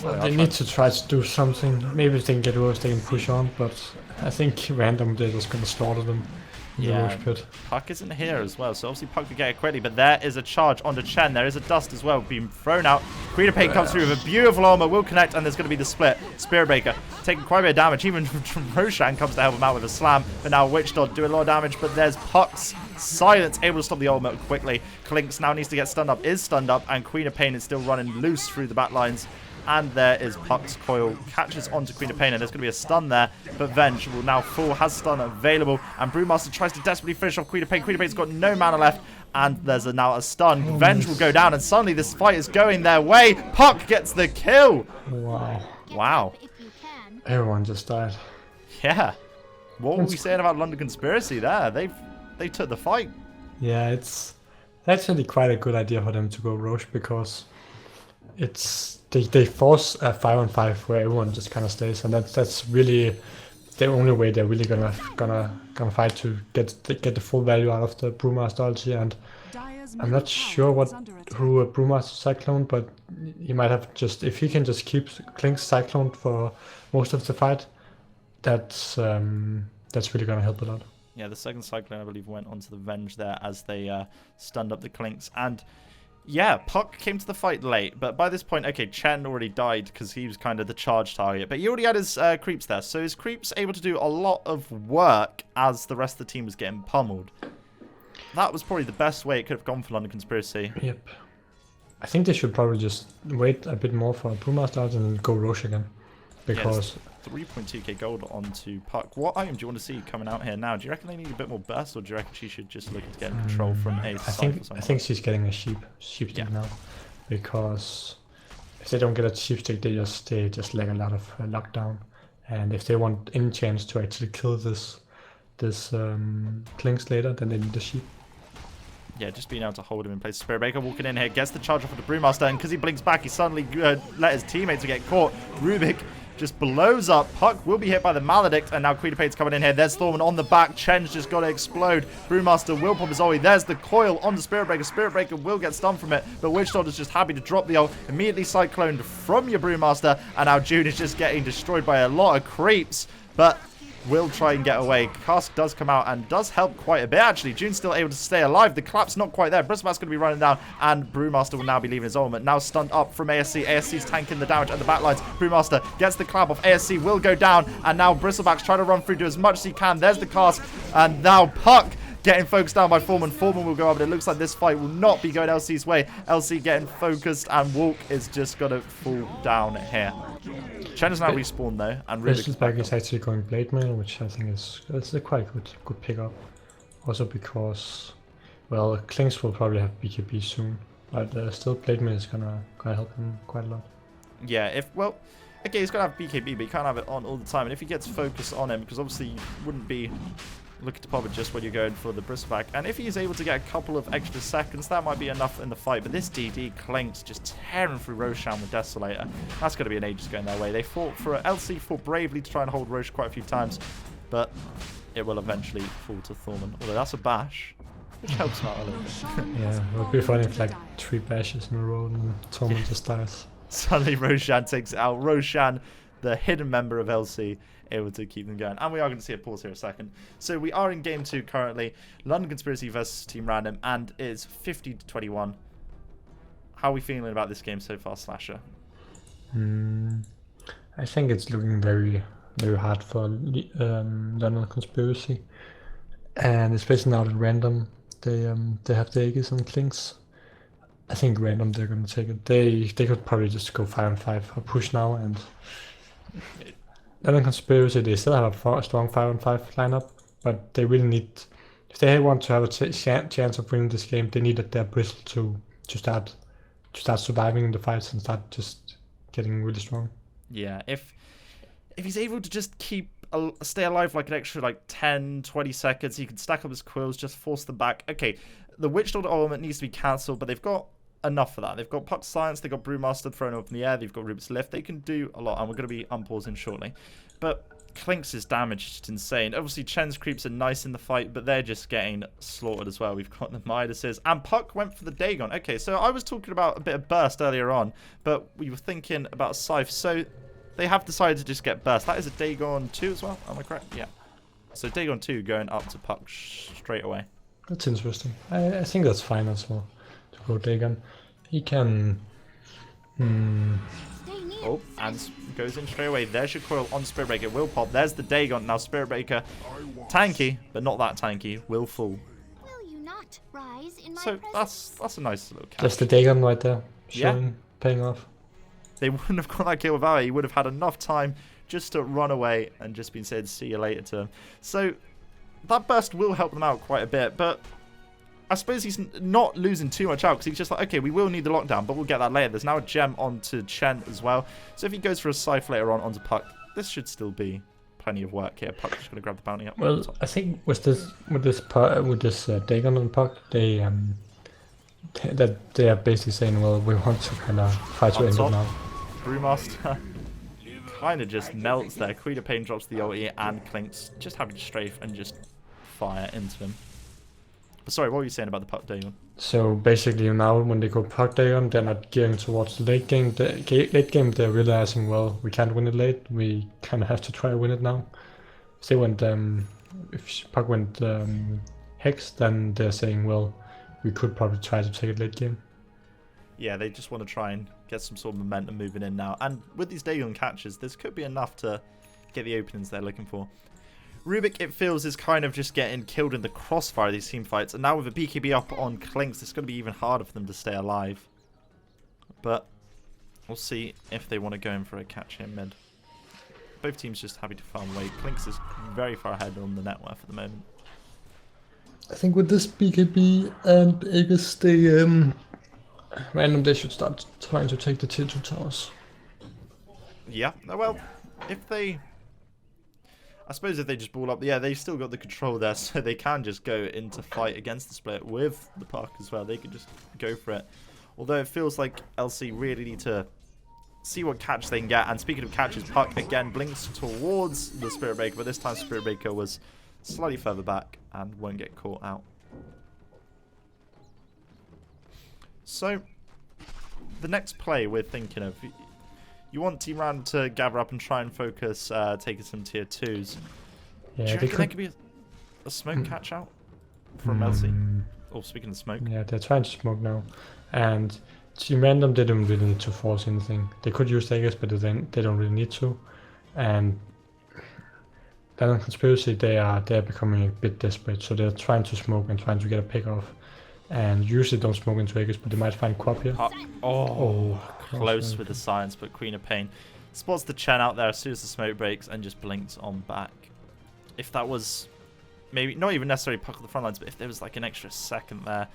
Well, they need to try to do something. Maybe if they can get Rose, they can push on, but I think Random, they're just going to slaughter them. Yeah, Puck isn't here as well, so obviously Puck could get it quickly, but there is a charge onto Chen. There is a dust as well being thrown out. Queen of Pain comes through with a beautiful armor, will connect, and there's going to be the split. Spirit Breaker taking quite a bit of damage, even from Roshan comes to help him out with a slam, but now Witchdog doing a lot of damage, but there's Puck's silence, able to stop the ultimate quickly. Clinks now needs to get stunned up, is stunned up, and Queen of Pain is still running loose through the back lines. And there is Puck's coil, catches onto Queen of Pain, and there's going to be a stun there, but Venge will now fall, has stun available, and Brewmaster tries to desperately finish off Queen of Pain. Queen of Pain's got no mana left, and there's now a stun. Venge will go down, and suddenly this fight is going their way. Puck gets the kill. Wow. Everyone just died. Yeah. What were we saying about London Conspiracy there? They took the fight. Yeah, it's actually quite a good idea for them to go Roche, because it's they force a 5-on-5 where everyone just kind of stays, and that's really the only way they're really gonna fight to get the full value out of the Brewmaster ulti. And I'm not sure who a Brewmaster Cyclone, but he might have just, if he can just keep Clinks Cyclone for most of the fight, that's really gonna help a lot. Yeah, the second Cyclone I believe went onto the Venge there as they stunned up the Clinks. And yeah, Puck came to the fight late, but by this point, okay, Chen already died because he was kind of the charge target, but he already had his creeps there, so his creeps able to do a lot of work as the rest of the team was getting pummeled. That was probably the best way it could have gone for London Conspiracy. Yep. I think they should probably just wait a bit more for Brewmaster and go Roche again, because... Yeah, 3.2k gold onto Puck. What item do you want to see coming out here now? Do you reckon they need a bit more burst, or do you reckon she should just look to get control from a I think she's getting a sheep stick now, because if they don't get a sheep stick, they just lack a lot of lockdown, and if they want any chance to actually kill this Clinks later, then they need a sheep. Yeah, just being able to hold him in place. Spirit Breaker walking in here, gets the charge off of the Brewmaster, and because he blinks back, he suddenly let his teammates get caught. Rubik just blows up. Puck will be hit by the Maledict, and now Queen of Pain's coming in here. There's Thorman on the back. Chen's just got to explode. Brewmaster will pop his ulti. There's the coil on the Spirit Breaker. Spirit Breaker will get stunned from it, but Witch Doctor's just happy to drop the ult. Immediately cycloned from your Brewmaster, and now June is just getting destroyed by a lot of creeps, but will try and get away. Cask does come out and does help quite a bit, actually. June's still able to stay alive. The clap's not quite there. Bristleback's going to be running down, and Brewmaster will now be leaving his ultimate. Now stunned up from ASC. ASC's tanking the damage at the backlines. Brewmaster gets the clap off. ASC will go down, and now Bristleback's trying to run through, do as much as he can. There's the Cask, and now Puck getting focused down by Foreman. Foreman will go up, but it looks like this fight will not be going LC's way. LC getting focused, and Walk is just going to fall down here. Chen is now respawned though, and Bristleback is actually going Blade Mail, which I think is a quite good pickup. Also because, well, Clinks will probably have BKB soon, but still Blade Mail is gonna help him quite a lot. Yeah, well, okay, he's gonna have BKB, but you can't have it on all the time. And if he gets focus on him, because obviously you wouldn't be looking to pop it just when you're going for the Bristleback. And if he's able to get a couple of extra seconds, that might be enough in the fight. But this DD Clinks just tearing through Roshan with Desolator. That's going to be an ages going their way. They fought for LC fought bravely to try and hold Rosh quite a few times, but it will eventually fall to Thorman. Although that's a bash, which helps him out a little bit. Yeah, it would be funny if like 3 bashes in a row and Thorman just dies. Suddenly Roshan takes it out. Roshan, the hidden member of LC, able to keep them going. And we are going to see a pause here a second. So we are in game 2 currently. London Conspiracy versus Team Random, and it's 50-21. How are we feeling about this game so far, Slahser? I think it's looking very, very hard for London Conspiracy. And especially now that Random, they have the Aegis and Clinks. I think Random, they're going to take it. They could probably just go 5-on-5 or push now, and London Conspiracy, they still have a strong 5-on-5 lineup, but they really need, if they want to have a chance of winning this game, they needed their Bristle to start surviving in the fights and start just getting really strong. Yeah, if he's able to just stay alive like an extra like 10-20 seconds, he can stack up his quills, just force them back. Okay, the Witch Doctor element needs to be cancelled, but they've got enough for that. They've got Puck Science, they've got Brewmaster thrown up in the air, they've got Rubik's Lift. They can do a lot, and we're going to be unpausing shortly. But Clinks' damage is just insane. Obviously, Chen's creeps are nice in the fight, but they're just getting slaughtered as well. We've got the Midases, and Puck went for the Dagon. Okay, so I was talking about a bit of burst earlier on, but we were thinking about Scythe. So they have decided to just get burst. That is a Dagon 2 as well, am I correct? Yeah. So Dagon 2 going up to Puck straight away. That's interesting. I think that's fine as well. Go Dagon. He can. Oh, and goes in straight away. There's your coil on Spirit Breaker. Will pop. There's the Dagon. Now Spirit Breaker, tanky, but not that tanky, will fall. Will you not rise in my So presence? that's a nice little catch. Just the Dagon right there, Yeah. paying off. They wouldn't have got that kill without it. He would have had enough time just to run away and just been said, see you later to him. So that burst will help them out quite a bit, but I suppose he's not losing too much out because he's just like, okay, we will need the lockdown, but we'll get that later. There's now a gem onto Chen as well. So if he goes for a Scythe later on onto Puck, this should still be plenty of work here. Puck's just going to grab the bounty up. Well, I think with this Dagon and Puck, they are basically saying, well, we want to kind of fight to end it now. Brewmaster kind of just melts there. Queen of Pain drops the ulti, and Clinks just having to strafe and just fire into him. But sorry, what were you saying about the Puck Dagon? So basically now when they go Puck Dagon, they're not gearing towards the late game. Late game, they're realizing, well, we can't win it late. We kind of have to try to win it now. If they went, if Puck went Hex, then they're saying, well, we could probably try to take it late game. Yeah, they just want to try and get some sort of momentum moving in now. And with these Dagon catches, this could be enough to get the openings they're looking for. Rubik, it feels, is kind of just getting killed in the crossfire of these team fights. And now with a BKB up on Clinks, it's going to be even harder for them to stay alive. But we'll see if they want to go in for a catch here mid. Both teams just happy to farm away. Clinks is very far ahead on the net worth at the moment. I think with this BKB and Aegis, they Random, they should start trying to take the tier 2 towers. Yeah, well, if they... I suppose if they just ball up, yeah, they've still got the control there, so they can just go into fight against the split with the Puck as well. They could just go for it. Although it feels like LC really need to see what catch they can get. And speaking of catches, Puck again blinks towards the Spirit Breaker, but this time Spirit Breaker was slightly further back and won't get caught out. So, the next play we're thinking of, you want Team Random to gather up and try and focus taking some tier 2s. Yeah, Do you reckon there could be a smoke catch out from Elsie? Oh, speaking of smoke. Yeah, they're trying to smoke now. And Team Random didn't really need to force anything. They could use Daggers, but they don't really need to. And then on Conspiracy, they're becoming a bit desperate. So they're trying to smoke and trying to get a pick off. And usually don't smoke into Daggers, but they might find Quap here. Close with the science, but Queen of Pain spots the Chen out there as soon as the smoke breaks and just blinks on back. If that was maybe not even necessarily Puck at the front lines, but if there was like an extra second there.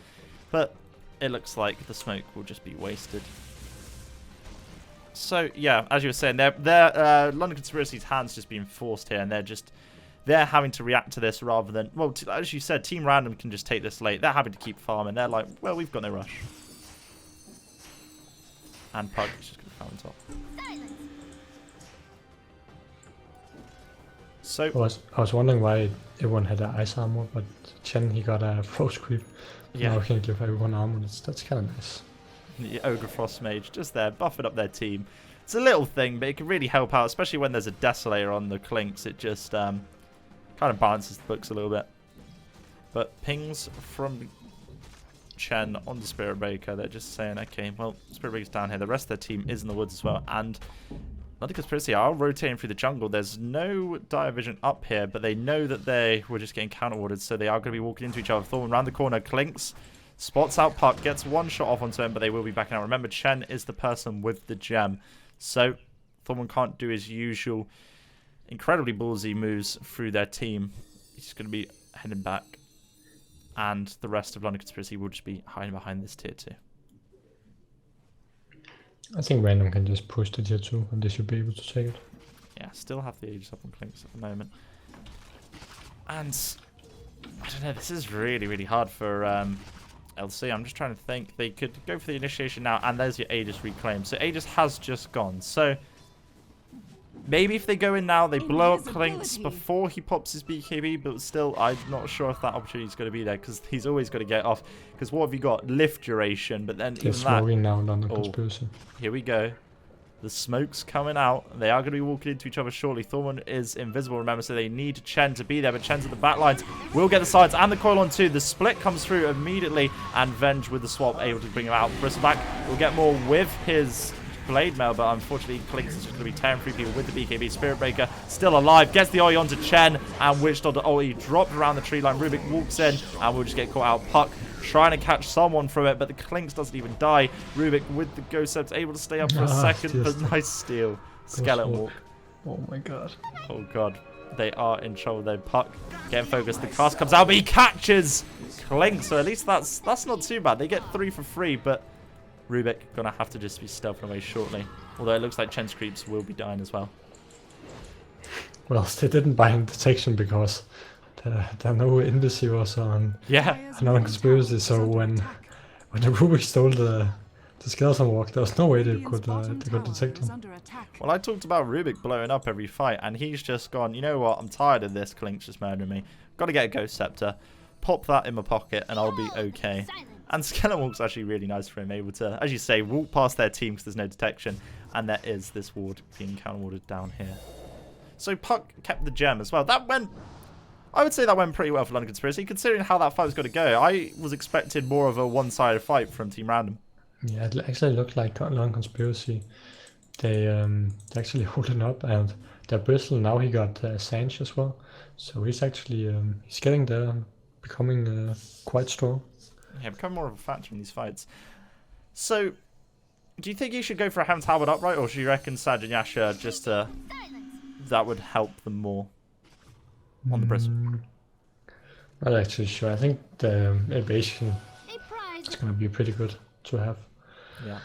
But it looks like the smoke will just be wasted. So yeah, as you were saying, London Conspiracy's hands just being forced here, and they're having to react to this rather than, well, as you said, Team Random can just take this late. They're happy to keep farming. They're like, well, we've got no rush. And Puck is just going to farm on top. So I was wondering why everyone had an ice armor, but Chen, he got a frost creep. yeah, Now we can give everyone armor. That's kind of nice. the Ogre Frost Mage just there, buffing up their team. It's a little thing, but it can really help out, especially when there's a Desolator on the Clinks. It just kind of balances the books a little bit. But pings from Chen on the Spirit Breaker. They're just saying, okay, well, Spirit Breaker's down here. The rest of their team is in the woods as well. And London Conspiracy are rotating through the jungle. There's no Dire Vision up here, but they know that they were just getting counter-ordered, so they are going to be walking into each other. Thorn around the corner. Clinks spots out Puck, gets one shot off onto him, but they will be backing out. Remember, Chen is the person with the gem. So Thorn can't do his usual incredibly ballsy moves through their team. He's going to be heading back. And the rest of London Conspiracy will just be hiding behind this tier 2. I think Random can just push the tier 2 and they should be able to take it. Yeah, still have the Aegis up on Clinks at the moment. And I don't know, this is really, really hard for LC. I'm just trying to think. They could go for the initiation now, and there's your Aegis reclaim. So Aegis has just gone. So maybe if they go in now, they blow up Clinks before he pops his BKB, but still, I'm not sure if that opportunity is going to be there, because he's always got to get off. Because what have you got? Lift duration, but then They're even that... smoking now, London Conspiracy. Here we go. The smoke's coming out. They are going to be walking into each other shortly. Thorman is invisible, remember, so they need Chen to be there, but Chen's at the back lines. Will get the sides and the coil on too. The split comes through immediately, and Venge with the swap able to bring him out. Bristleback will get more with his blade mail, but unfortunately Clinks is just going to be tearing through people with the BKB. Spirit Breaker still alive, gets the Oi onto Chen, and Witch Doctor Oi dropped around the tree line. Rubik walks in, and we'll just get caught out. Puck trying to catch someone from it, but the Clinks doesn't even die. Rubik with the Ghost Scepter able to stay up for a second, but nice steal. Skeleton Walk. Oh my god. Oh god. They are in trouble though. Puck getting focused. The cast comes out, but he catches Clinks, so at least that's not too bad. They get 3 for free, but Rubik gonna have to just be stealthing away shortly. Although it looks like Chen's creeps will be dying as well. Well, they didn't buy in detection because there are no indecisions on another conspiracy. So when the Rubik stole the skeleton walk, there was no way they could detect him. Well, I talked about Rubik blowing up every fight, and he's just gone, you know what, I'm tired of this Clinks just murdering me. Got to get a Ghost Scepter, pop that in my pocket, and I'll be okay. And Skeleton Walk's actually really nice for him, able to, as you say, walk past their team because there's no detection, and there is this ward being counter-warded down here. So Puck kept the gem as well. I would say that went pretty well for London Conspiracy, considering how that fight was going to go. I was expecting more of a one-sided fight from Team Random. Yeah, it actually looked like London Conspiracy. They actually holding up, and their Bristle now he got Sanch as well, so he's actually he's getting there, becoming quite strong. Yeah, become more of a factor in these fights. So, do you think he should go for a Heaven's Halberd upright, or should you reckon Saj and Yasha just that would help them more on the Bristle? Not actually sure. I think the evasion is going to be pretty good to have. Yeah.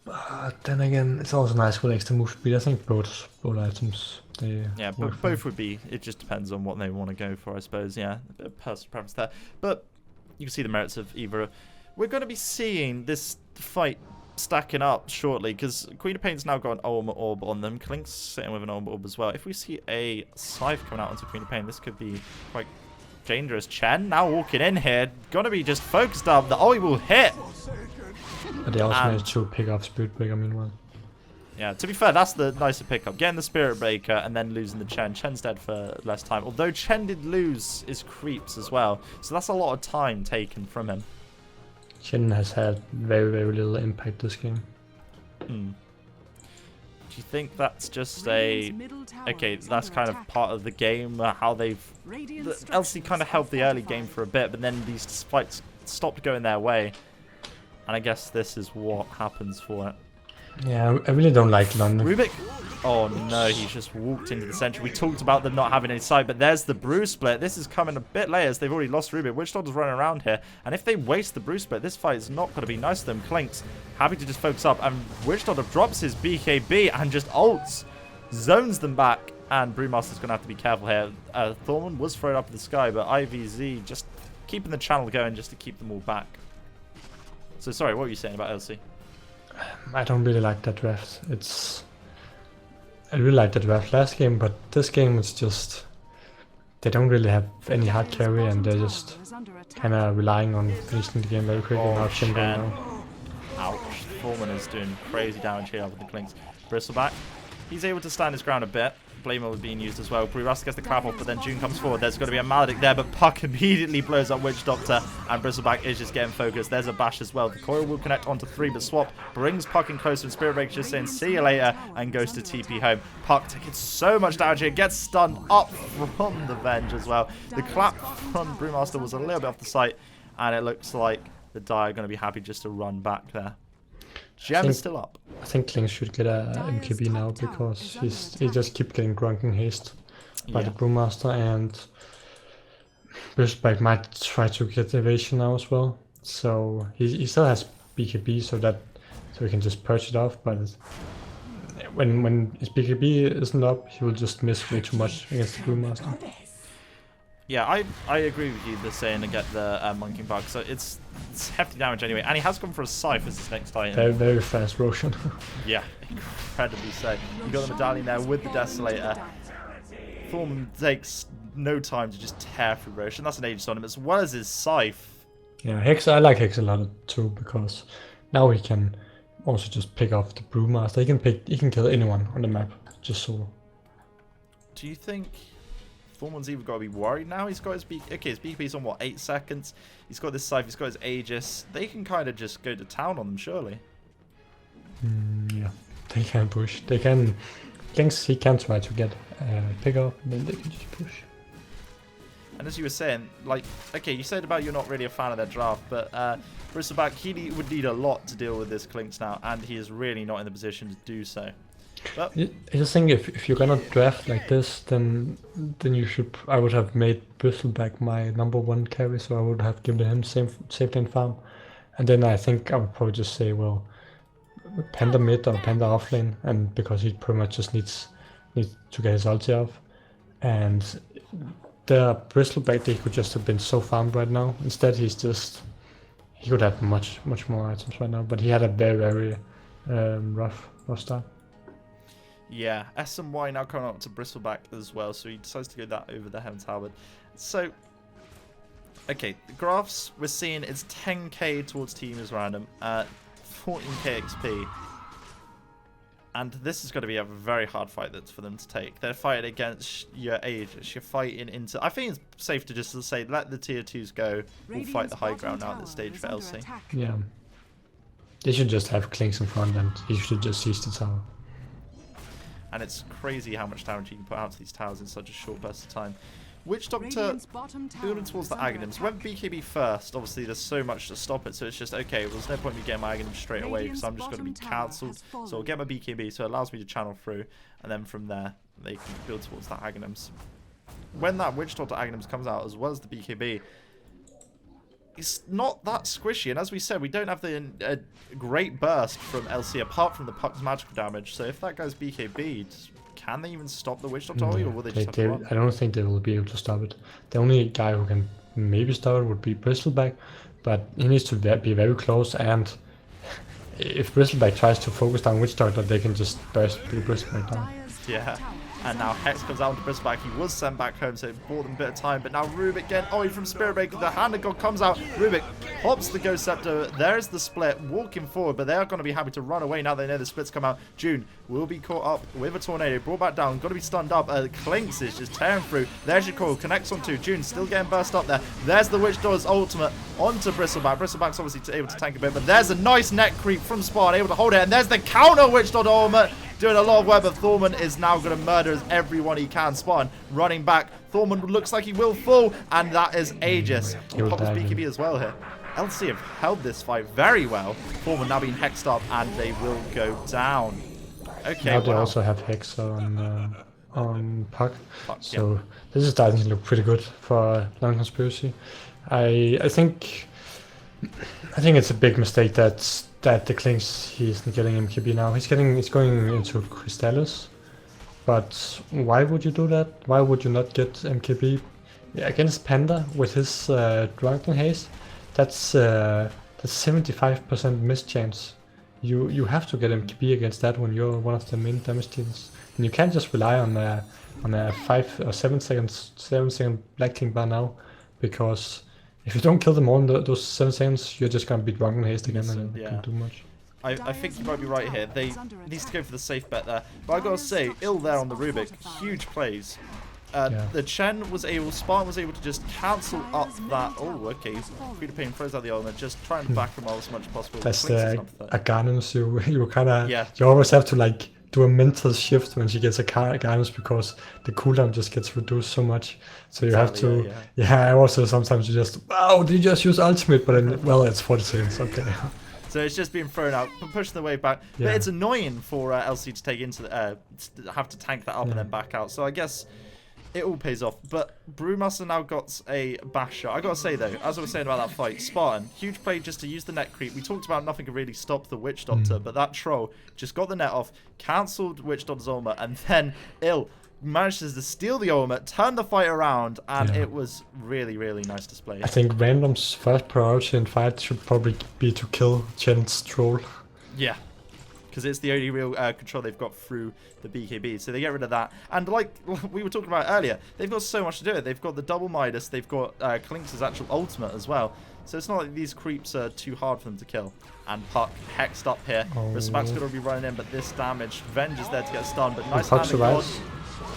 But then again, it's also nice with extra move speed. I think both items. Yeah, but both would be. It just depends on what they want to go for, I suppose. Yeah, a bit of personal preference there. But you can see the merits of either. We're going to be seeing this fight stacking up shortly, because Queen of Pain's now got an Ultimate Orb on them. Clinks sitting with an Ultimate Orb as well. If we see a Scythe coming out onto Queen of Pain, this could be quite dangerous. Chen now walking in here, gonna be just focused up. The ult will hit. But they also managed to pick off Spirit Breaker meanwhile. Yeah, to be fair, that's the nicer pickup. Getting the Spirit Breaker and then losing the Chen. Chen's dead for less time. Although Chen did lose his creeps as well. So that's a lot of time taken from him. Chen has had very, very little impact this game. Do you think that's just a... Okay, that's kind of part of the game, how they've... The LC kind of helped the early game for a bit, but then these fights stopped going their way. And I guess this is what happens for it. Yeah, I really don't like London. Rubik? Oh no, he just walked into the center. We talked about them not having any sight, but there's the brew split. This is coming a bit late as they've already lost Rubik. Witch Doctor's running around here, and if they waste the brew split, this fight is not going to be nice to them. Clinks happy to just focus up, and Witch Doctor drops his BKB and just ults, zones them back, and Brewmaster's going to have to be careful here. Thorman was thrown up in the sky, but IVZ just keeping the channel going just to keep them all back. So sorry, what were you saying about LC? I don't really like that draft. I really liked the draft last game, but this game is just... They don't really have any hard carry, and they're just kind of relying on finishing the game very quickly. Oh, Chen going down. Ouch. Foreman is doing crazy damage here with the Clinks. Bristleback, he's able to stand his ground a bit. Blamer was being used as well. Brewmaster gets the clap off, but then June comes forward. There's going to be a Maledict there, but Puck immediately blows up Witch Doctor, and Bristleback is just getting focused. There's a bash as well. The coil will connect onto 3, but Swap brings Puck in closer, and Spirit Breaker just saying, see you later, and goes to TP home. Puck taking so much damage here, gets stunned up from the Venge as well. The clap from Brewmaster was a little bit off the site, and it looks like the Die are going to be happy just to run back there. Gem is still up. I think Clinks should get a MKB now because he just keeps getting drunken haste by the Brewmaster, and Bristleback might try to get evasion now as well. So he still has BKB, so he can just purge it off. But when his BKB isn't up, he will just miss way too much against the Brewmaster. Yeah, I agree with you. The saying to get the Monkey Bug, so it's hefty damage anyway, and he has gone for a Scythe as his next item. Very, very fast Roshan. Yeah, incredibly so. You got the medallion there with the Desolator. Thorman takes no time to just tear through Roshan. That's an Aegis on him as well as his Scythe. Yeah, Hex. I like Hex a lot too because now he can also just pick off the Brewmaster. He can kill anyone on the map just solo. Do you think Thorman's even got to be worried now? He's got his his BKB's on what, 8 seconds? He's got this Scythe, he's got his Aegis. They can kind of just go to town on them, surely. Yeah, they can push. They can. Clinks, he can try to get pick up, and then they can just push. And as you were saying, like, okay, you said about you're not really a fan of their draft, but Bristleback, he would need a lot to deal with this Clinks now, and he is really not in the position to do so. But I just think if you're gonna draft like this, then you should. I would have made Bristleback my #1 carry, so I would have given him safe lane farm, and then I think I would probably just say, well, Panda mid or Panda off lane, and because he pretty much just needs to get his ulti off, and the Bristleback, they could just have been so farmed right now. Instead, he could have much more items right now, but he had a very rough start. yeah, SMY now coming up to Bristleback as well, so he decides to go that over the Heaven's Halberd. So, okay, the graphs we're seeing is 10k towards team is random, 14k XP, and this is going to be a very hard fight for them to take. They're fighting against your Aegis, you're fighting into... I think it's safe to just say, let the tier 2s go, we'll fight the high ground now at this stage for LC. Yeah, they should just have Clinks in front, and he should just seize the tower. And it's crazy how much damage you can put out to these towers in such a short burst of time. Witch Doctor building towards the Aghanims. Went BKB first, obviously there's so much to stop it, so it's just, okay, well, there's no point in me getting my Aghanim straight away because I'm just going to be cancelled. So I'll get my BKB, so it allows me to channel through, and then from there, they can build towards the Aghanims. When that Witch Doctor Aghanims comes out, as well as the BKB, it's not that squishy, and as we said, we don't have the great burst from LC apart from the Puck's magical damage, so if that guy's BKB'd, can they even stop the Witch Doctor, or will they just have to run? I don't think they will be able to stop it. The only guy who can maybe stop it would be Bristleback, but he needs to be very close, and if Bristleback tries to focus down Witch Doctor, they can just burst the Bristleback down. Yeah. And now Hex comes out to Bristleback. He was sent back home, so it bought them a bit of time. But now Rubik getting away from Spirit Breaker. The Hand of God comes out. Rubik pops the Ghost Scepter. There's the split walking forward, but they are going to be happy to run away now they know the splits come out. June will be caught up with a tornado. Brought back down. Got to be stunned up. Clinks is just tearing through. There's your call. Connects on two. June still getting burst up there. There's the Witch Doctor's ultimate onto Bristleback. Bristleback's obviously able to tank a bit, but there's a nice neck creep from Spawn, able to hold it. And there's the counter Witch Doctor ultimate. Doing a lot of work, but Thorman is now going to murder everyone he can. Spawn running back. Thorman looks like he will fall, and that is Aegis. He'll pop his BKB as well here. LC have held this fight very well. Thorman now being hexed up, and they will go down. Okay, now they also have Hex on Puck. So yeah. This is starting to look pretty good for London Conspiracy. I think it's a big mistake that the Clinks, he's getting MKB now. He's going into Crystallis. But why would you do that? Why would you not get MKB against Panda with his Drunken Haze? That's 75% miss chance. You have to get MKB against that when you're one of the main damage dealers. And you can't just rely on a 5 or 7 second Black King bar now, because if you don't kill them all in those 7 seconds, you're just gonna be Drunken Haste again and you can't do much. I think you might be right here. They need to go for the safe bet there. But I gotta say, ill there on the Rubik. Huge plays. The Chen was able, Spartan was able to just cancel up that. Oh, okay. Free to Pain throws out the element, just try and back him out as much as possible. That's the Garnus. You kind of, yeah. You always have to like do a mental shift when she gets a Garnus, because the cooldown just gets reduced so much. So you have to, I also sometimes just, wow, did you just use ultimate? But then, well, it's 40 seconds, okay. So it's just being thrown out, pushing the wave back. But it's annoying for LC to take into the, have to tank that up and then back out. So I guess it all pays off. But Brewmaster now got a bash shot. I gotta say though, as I was saying about that fight, Spartan, huge play just to use the net creep. We talked about nothing could really stop the Witch Doctor, but that troll just got the net off, cancelled Witch Doctor's ultimate, and then manages to steal the ultimate, turn the fight around, and it was really, really nice display. I think Random's first priority in fight should probably be to kill Chen's troll. Yeah, because it's the only real control they've got through the BKB, so they get rid of that. And like we were talking about earlier, they've got so much to do it. They've got the double Midas, they've got Clinks' actual ultimate as well. So it's not like these creeps are too hard for them to kill. And Puck hexed up here. Respect's going to be running in, but this damage, Venge is there to get stunned, but nice landing on.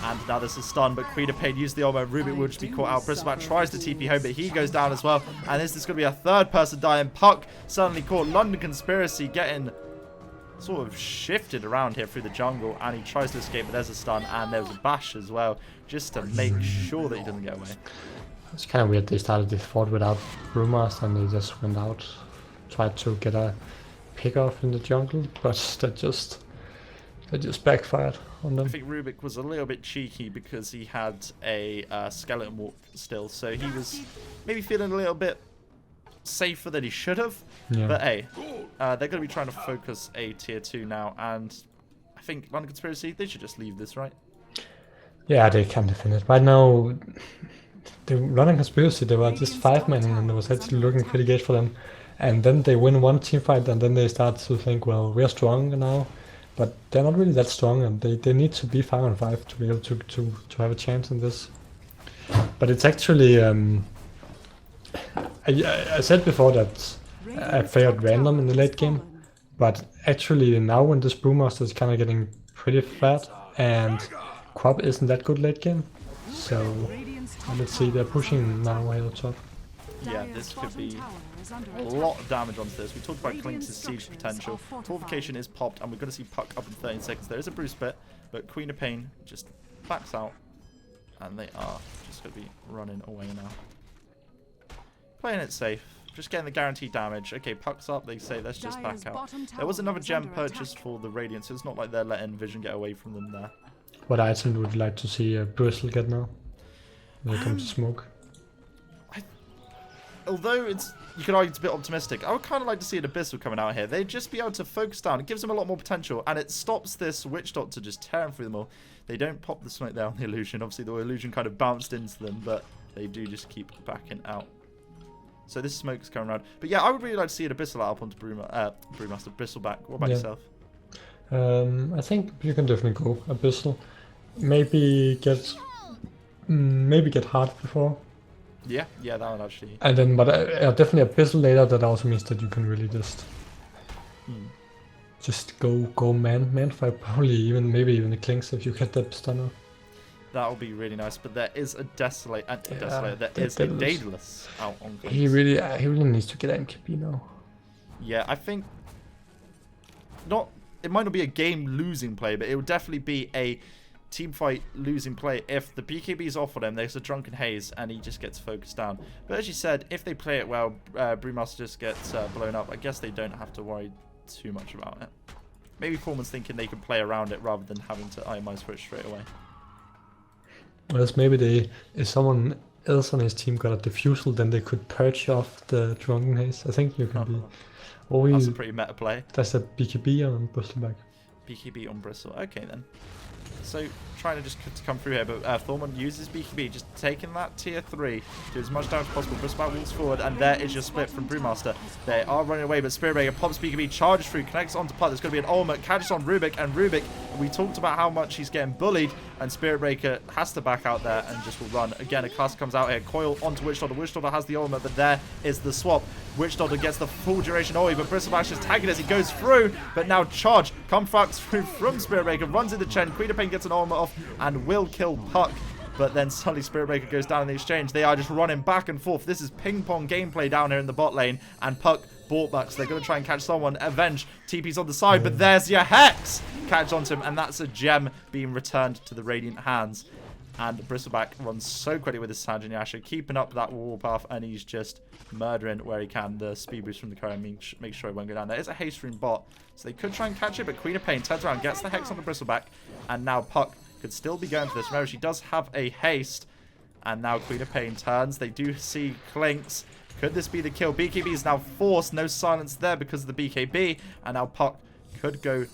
And now this is stunned, but Queen of Pain used the ultimate. Rubik will just be caught out. Bristleback tries to TP home, but he goes down as well. And this is going to be a third person dying. Puck suddenly caught. London Conspiracy getting sort of shifted around here through the jungle, and he tries to escape, but there's a stun, and there's a bash as well, just to make sure that he doesn't get away. It's kind of weird they started this fort without Brewmaster, and they just went out, tried to get a pick off in the jungle, but that just backfired on them. I think Rubik was a little bit cheeky because he had a skeleton walk still, so he was maybe feeling a little bit safer than he should have. But hey, they're going to be trying to focus a tier 2 now, and I think London Conspiracy, they should just leave this, right? Yeah, they can defend it. Right now, the London Conspiracy, they were just 5-manning, and it was actually looking pretty good for them. And then they win one team fight, and then they start to think, well, we're strong now. But they're not really that strong, and they need to be 5-on-5 to be able to have a chance in this. But it's actually, I said before that I favored random in the late game, but actually now when this Brewmaster is kind of getting pretty flat, and Quab isn't that good late game, so let's see, they're pushing now way up top. Yeah, this could be a lot of damage onto this. We talked about Clinks' siege potential. Fortification is popped, and we're going to see Puck up in 13 seconds. There is a Bruce bit, but Queen of Pain just backs out, and they are just going to be running away now. Playing it safe, just getting the guaranteed damage. Okay, Puck's up, they say, let's just back out. There was another gem purchased for the Radiant, so it's not like they're letting Vision get away from them there. What item would you like to see Bristle get now? When it comes to smoke? Although you could argue it's a bit optimistic, I would kind of like to see an Abyssal coming out here. They'd just be able to focus down. It gives them a lot more potential, and it stops this Witch Doctor just tearing through them all. They don't pop the smoke there on the illusion. Obviously, the illusion kind of bounced into them, but they do just keep backing out. So this smoke's coming around. But yeah, I would really like to see an Abyssal up onto Brewmaster, Bristleback. What about yourself? I think you can definitely go Abyssal. Maybe get hard before. Yeah, that would actually. And then, but definitely Abyssal later. That also means that you can really just go man fight. Probably maybe even the Clinks if you get that stunner. That would be really nice. But there is a Desolate. There is a Daedalus out on Clinks. He really needs to get MKB now. Yeah, I think it might not be a game losing play, but it would definitely be a team fight losing play if the BKB is off on him. There's a Drunken Haze and he just gets focused down. But as you said, if they play it well, Brewmaster just gets blown up. I guess they don't have to worry too much about it. Maybe Foreman's thinking they can play around it rather than having to itemize for it straight away. Whereas maybe if someone else on his team got a Diffusal, then they could purge off the Drunken Haze. I think you can be. That's a pretty meta play. That's a BKB on Bristleback. BKB on Bristle. Okay then. So trying to just come through here, but Thorman uses BKB, just taking that tier 3, do as much damage as possible. Bristleback walks forward, and there is your split from Brewmaster. They are running away, but Spiritbreaker pops BKB, charges through, connects onto Putt. There's going to be an ultimate, catches on Rubik, and Rubik, we talked about how much he's getting bullied, and Spiritbreaker has to back out there and just will run. Again, a class comes out here, Coil onto Witch Doctor. Witch Doctor has the ultimate, but there is the swap. Witch Doctor gets the full duration Oi, but Bristleback is tagging as he goes through, but now charge, comes through from Spiritbreaker, runs into Chen, Queen of Pain gets an ultimate off, and will kill Puck. But then suddenly Spiritbreaker goes down in the exchange. They are just running back and forth. This is ping pong gameplay down here in the bot lane, and Puck bought back, so they're going to try and catch someone. Avenge, TP's on the side, but there's your Hex! Catch onto him, and that's a gem being returned to the Radiant hands. And Bristleback runs so quickly with his Sanjin Yasha, keeping up that wall path, and he's just murdering where he can. The speed boost from the Korean makes sure it won't go down. There is a haste rune bot, so they could try and catch it, but Queen of Pain turns around, gets the Hex on the Bristleback, and now Puck could still be going for this. Remember, she does have a haste, and now Queen of Pain turns. They do see Clinks. Could this be the kill? BKB is now forced. No silence there because of the BKB, and now Puck could go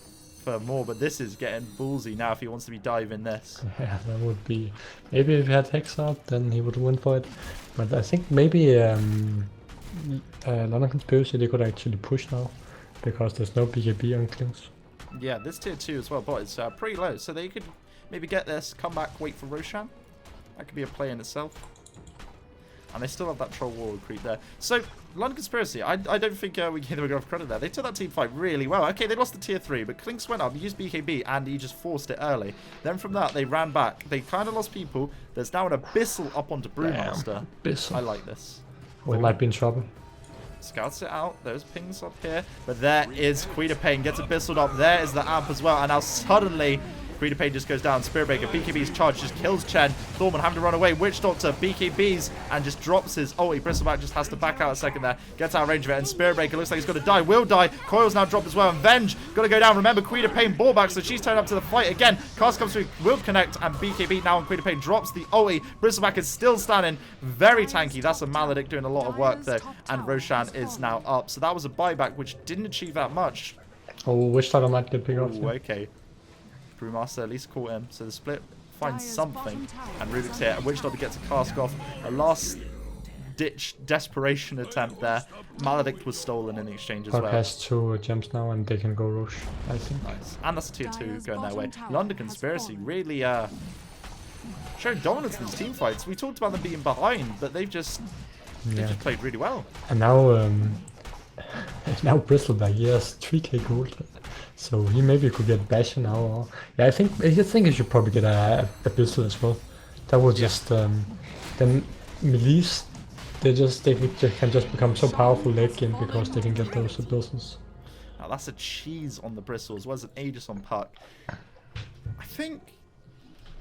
for more, but this is getting ballsy now if he wants to be diving this. Yeah, that would be. Maybe if he had Hex up, then he would win for it. But I think maybe London Conspiracy, they could actually push now because there's no BKB on Clinks. Yeah, this tier 2 as well, but it's pretty low, so they could maybe get this, come back, wait for Roshan. That could be a play in itself. And they still have that troll wall creep there. So, London Conspiracy, I don't think we give them enough credit there. They took that team fight really well. Okay, they lost the tier 3, but Clinks went up, he used BKB, and he just forced it early. Then from that, they ran back. They kind of lost people. There's now an Abyssal up onto Brewmaster. Abyssal. I like this. We might be in trouble. Scouts it out. There's pings up here. But there is Queen of Pain. Gets Abyssal up. There is the amp as well. And now suddenly Queen of Pain just goes down. Spiritbreaker, BKB's charge just kills Chen. Thorman having to run away. Witch Doctor, BKB's, and just drops his ulti. Bristleback just has to back out a second there. Gets out of range of it, and Spiritbreaker looks like he's going to die. Will die. Coil's now dropped as well, and Venge got to go down. Remember, Queen of Pain ball back, so she's turned up to the fight again. Cast comes through, will connect, and BKB now on Queen of Pain drops the ulti. Bristleback is still standing. Very tanky. That's a Maledict doing a lot of work there, and Roshan is now up. So that was a buyback, which didn't achieve that much. Oh, Witch Doctor might get picked off. Okay. Brewmaster at least caught him, so the split finds something, and Rubik's here. Witch Doctor gets a cask off. A last-ditch desperation attempt there. Maledict was stolen in the exchange as well. Puck has 2 gems now, and they can go Rosh, I think. Nice. And that's a tier 2 going their way. London Conspiracy really showing dominance in these team fights. We talked about them being behind, but they've just played really well. And now, now Bristleback, he has 3k gold. So he maybe could get Basher now. Or, yeah, I think he should probably get a Abyssal as well. That would just then melees. They can just become so powerful late game because they can get those Abyssals. Now that's a cheese on the Bristle as well as an Aegis on Puck. I think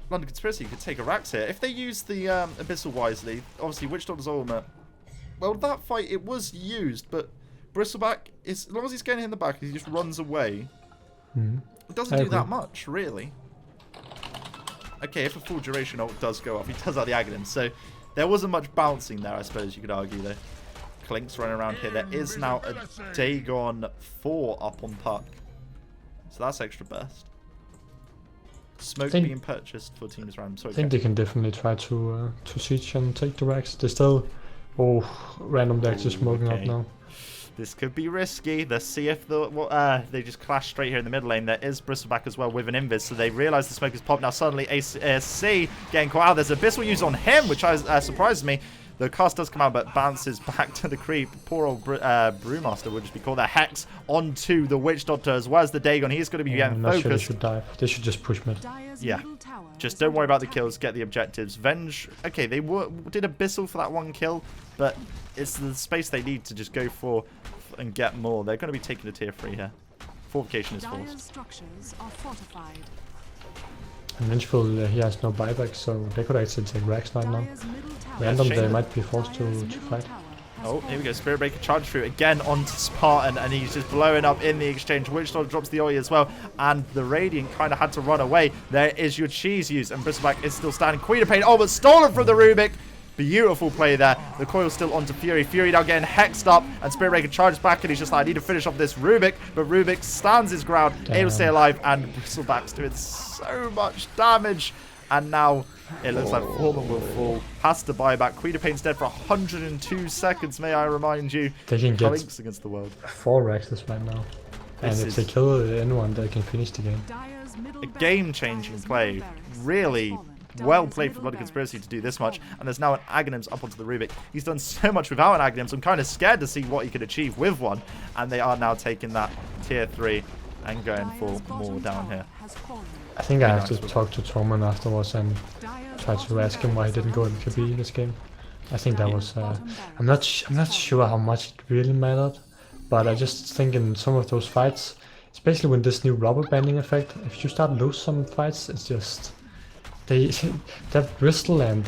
London Conspiracy could take a Rax here if they use the Abyssal wisely. Obviously, Witch Doctor's ultimate. Well, that fight it was used, but Bristleback is as long as he's getting in the back, he just runs away. It doesn't do that much, really. Okay, if a full duration ult does go off, he does have the Aghanim. So there wasn't much bouncing there, I suppose you could argue, though. Clinks running around here. There is now a Dagon 4 up on Puck. So that's extra burst. Smoke being purchased for teams round. Sorry, I think they can definitely try to siege and take the Rex. They still Oh, random decks just smoking up okay. now. This could be risky. Let's see if they just clash straight here in the mid lane. There is Bristleback as well with an invis, so they realise the smoke is popped. Now suddenly AC getting caught out. There's Abyssal use on him, which surprised me. The cast does come out, but bounces back to the creep. Poor old Brewmaster would just be called a Hex onto the Witch Doctor as well as the Dagon. He's going to be getting I'm not focused. sure they should dive. They should just push mid. Yeah. Just don't worry about the kills. Get the objectives. Venge. Okay, they did Abyssal for that one kill, but it's the space they need to just go for and get more. They're going to be taking a tier 3 here. Fortification is forced. Structures are fortified. And Vengeful, he has no buyback, so they could actually take Rax right now. Dire's middle tower Random, shame. they might be forced to Dire's middle fight. tower has Oh, here we fallen. go. Spirit Breaker charge through again onto Spartan, and he's just blowing up in the exchange. Witch Doctor drops the Oi as well, and the Radiant kind of had to run away. There is your cheese use, and Bristleback is still standing. Queen of Pain, oh, but stolen from the Rubik. Beautiful play there. The coil's still onto Fury. Fury now getting hexed up, and Spirit Breaker charges back, and he's just like, I need to finish off this Rubik. But Rubik stands his ground, able to stay alive, and Bristleback's doing so much damage. And now it looks like Foreman will fall. Has to buy back. Queen of Pain's dead for 102 seconds, may I remind you. They can get Clinks against the world. 4 Raxes right now. And This if is they kill anyone, they can finish the game. Dire's middle a barracks- game-changing Dire's play. middle barracks Really has fallen. well Dire's played from middle Bloody Conspiracy barracks to do this has much. fallen. And there's now an Aghanims up onto the Rubik. He's done so much without an Aghanims. I'm kind of scared to see what he could achieve with one. And they are now taking that tier 3 and going for Dire's more bottom down tower here. has fallen. I think I have nice. to talk to Tormund afterwards and Dire's try to bottom ask him why he barracks didn't go are in under QB this game. I think that was. bottom I'm not sure how much it really mattered, but I just think in some of those fights, especially with this new rubber banding effect, if you start lose some fights, it's just that Bristol and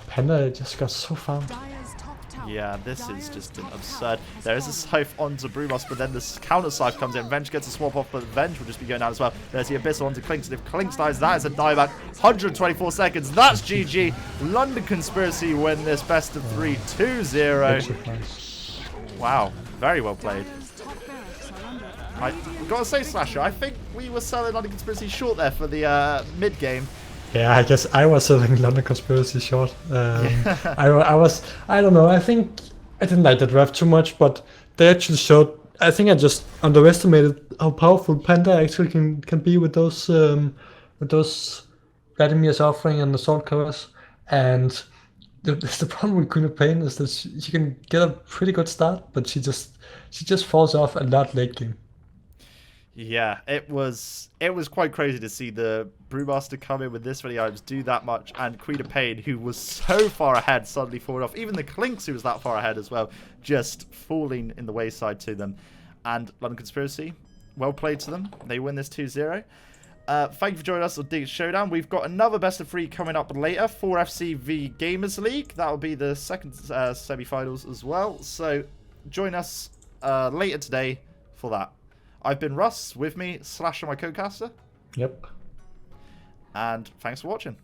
Panda just got so found. Dire's top tower. Yeah, this is Dire's just top an tower absurd. has There is a fallen. scythe onto Brewmaster, but then this counter scythe comes in. Venge gets a swap off, but Venge will just be going out as well. There's the Abyssal onto Clinks, and if Clinks dies, that is a dieback. 124 seconds. That's GG. London Conspiracy win this best of 3, 2-0. Big surprise. Wow, very well played. Dire's top barracks are under I've got to say, Slahser, I think we were selling London Conspiracy short there for the mid game. Yeah, I guess I was selling London Conspiracy short. I don't know, I think I didn't like the draft too much, but they actually showed, I think I just underestimated how powerful Panda actually can be with those Vladimir's offering and the sword covers. And the problem with Queen of Pain is that she can get a pretty good start, but she just falls off a lot late game. Yeah, it was quite crazy to see the Brewmaster come in with this many items, do that much, and Queen of Pain, who was so far ahead, suddenly falling off. Even the Clinks, who was that far ahead as well, just falling in the wayside to them. And London Conspiracy, well played to them. They win this 2-0. Thank you for joining us on Dig Showdown. We've got another best of 3 coming up later. 4FC v Gamers League. That will be the second semi-finals as well. So join us later today for that. I've been Russ, with me, Slahser, my co-caster. Yep. And thanks for watching.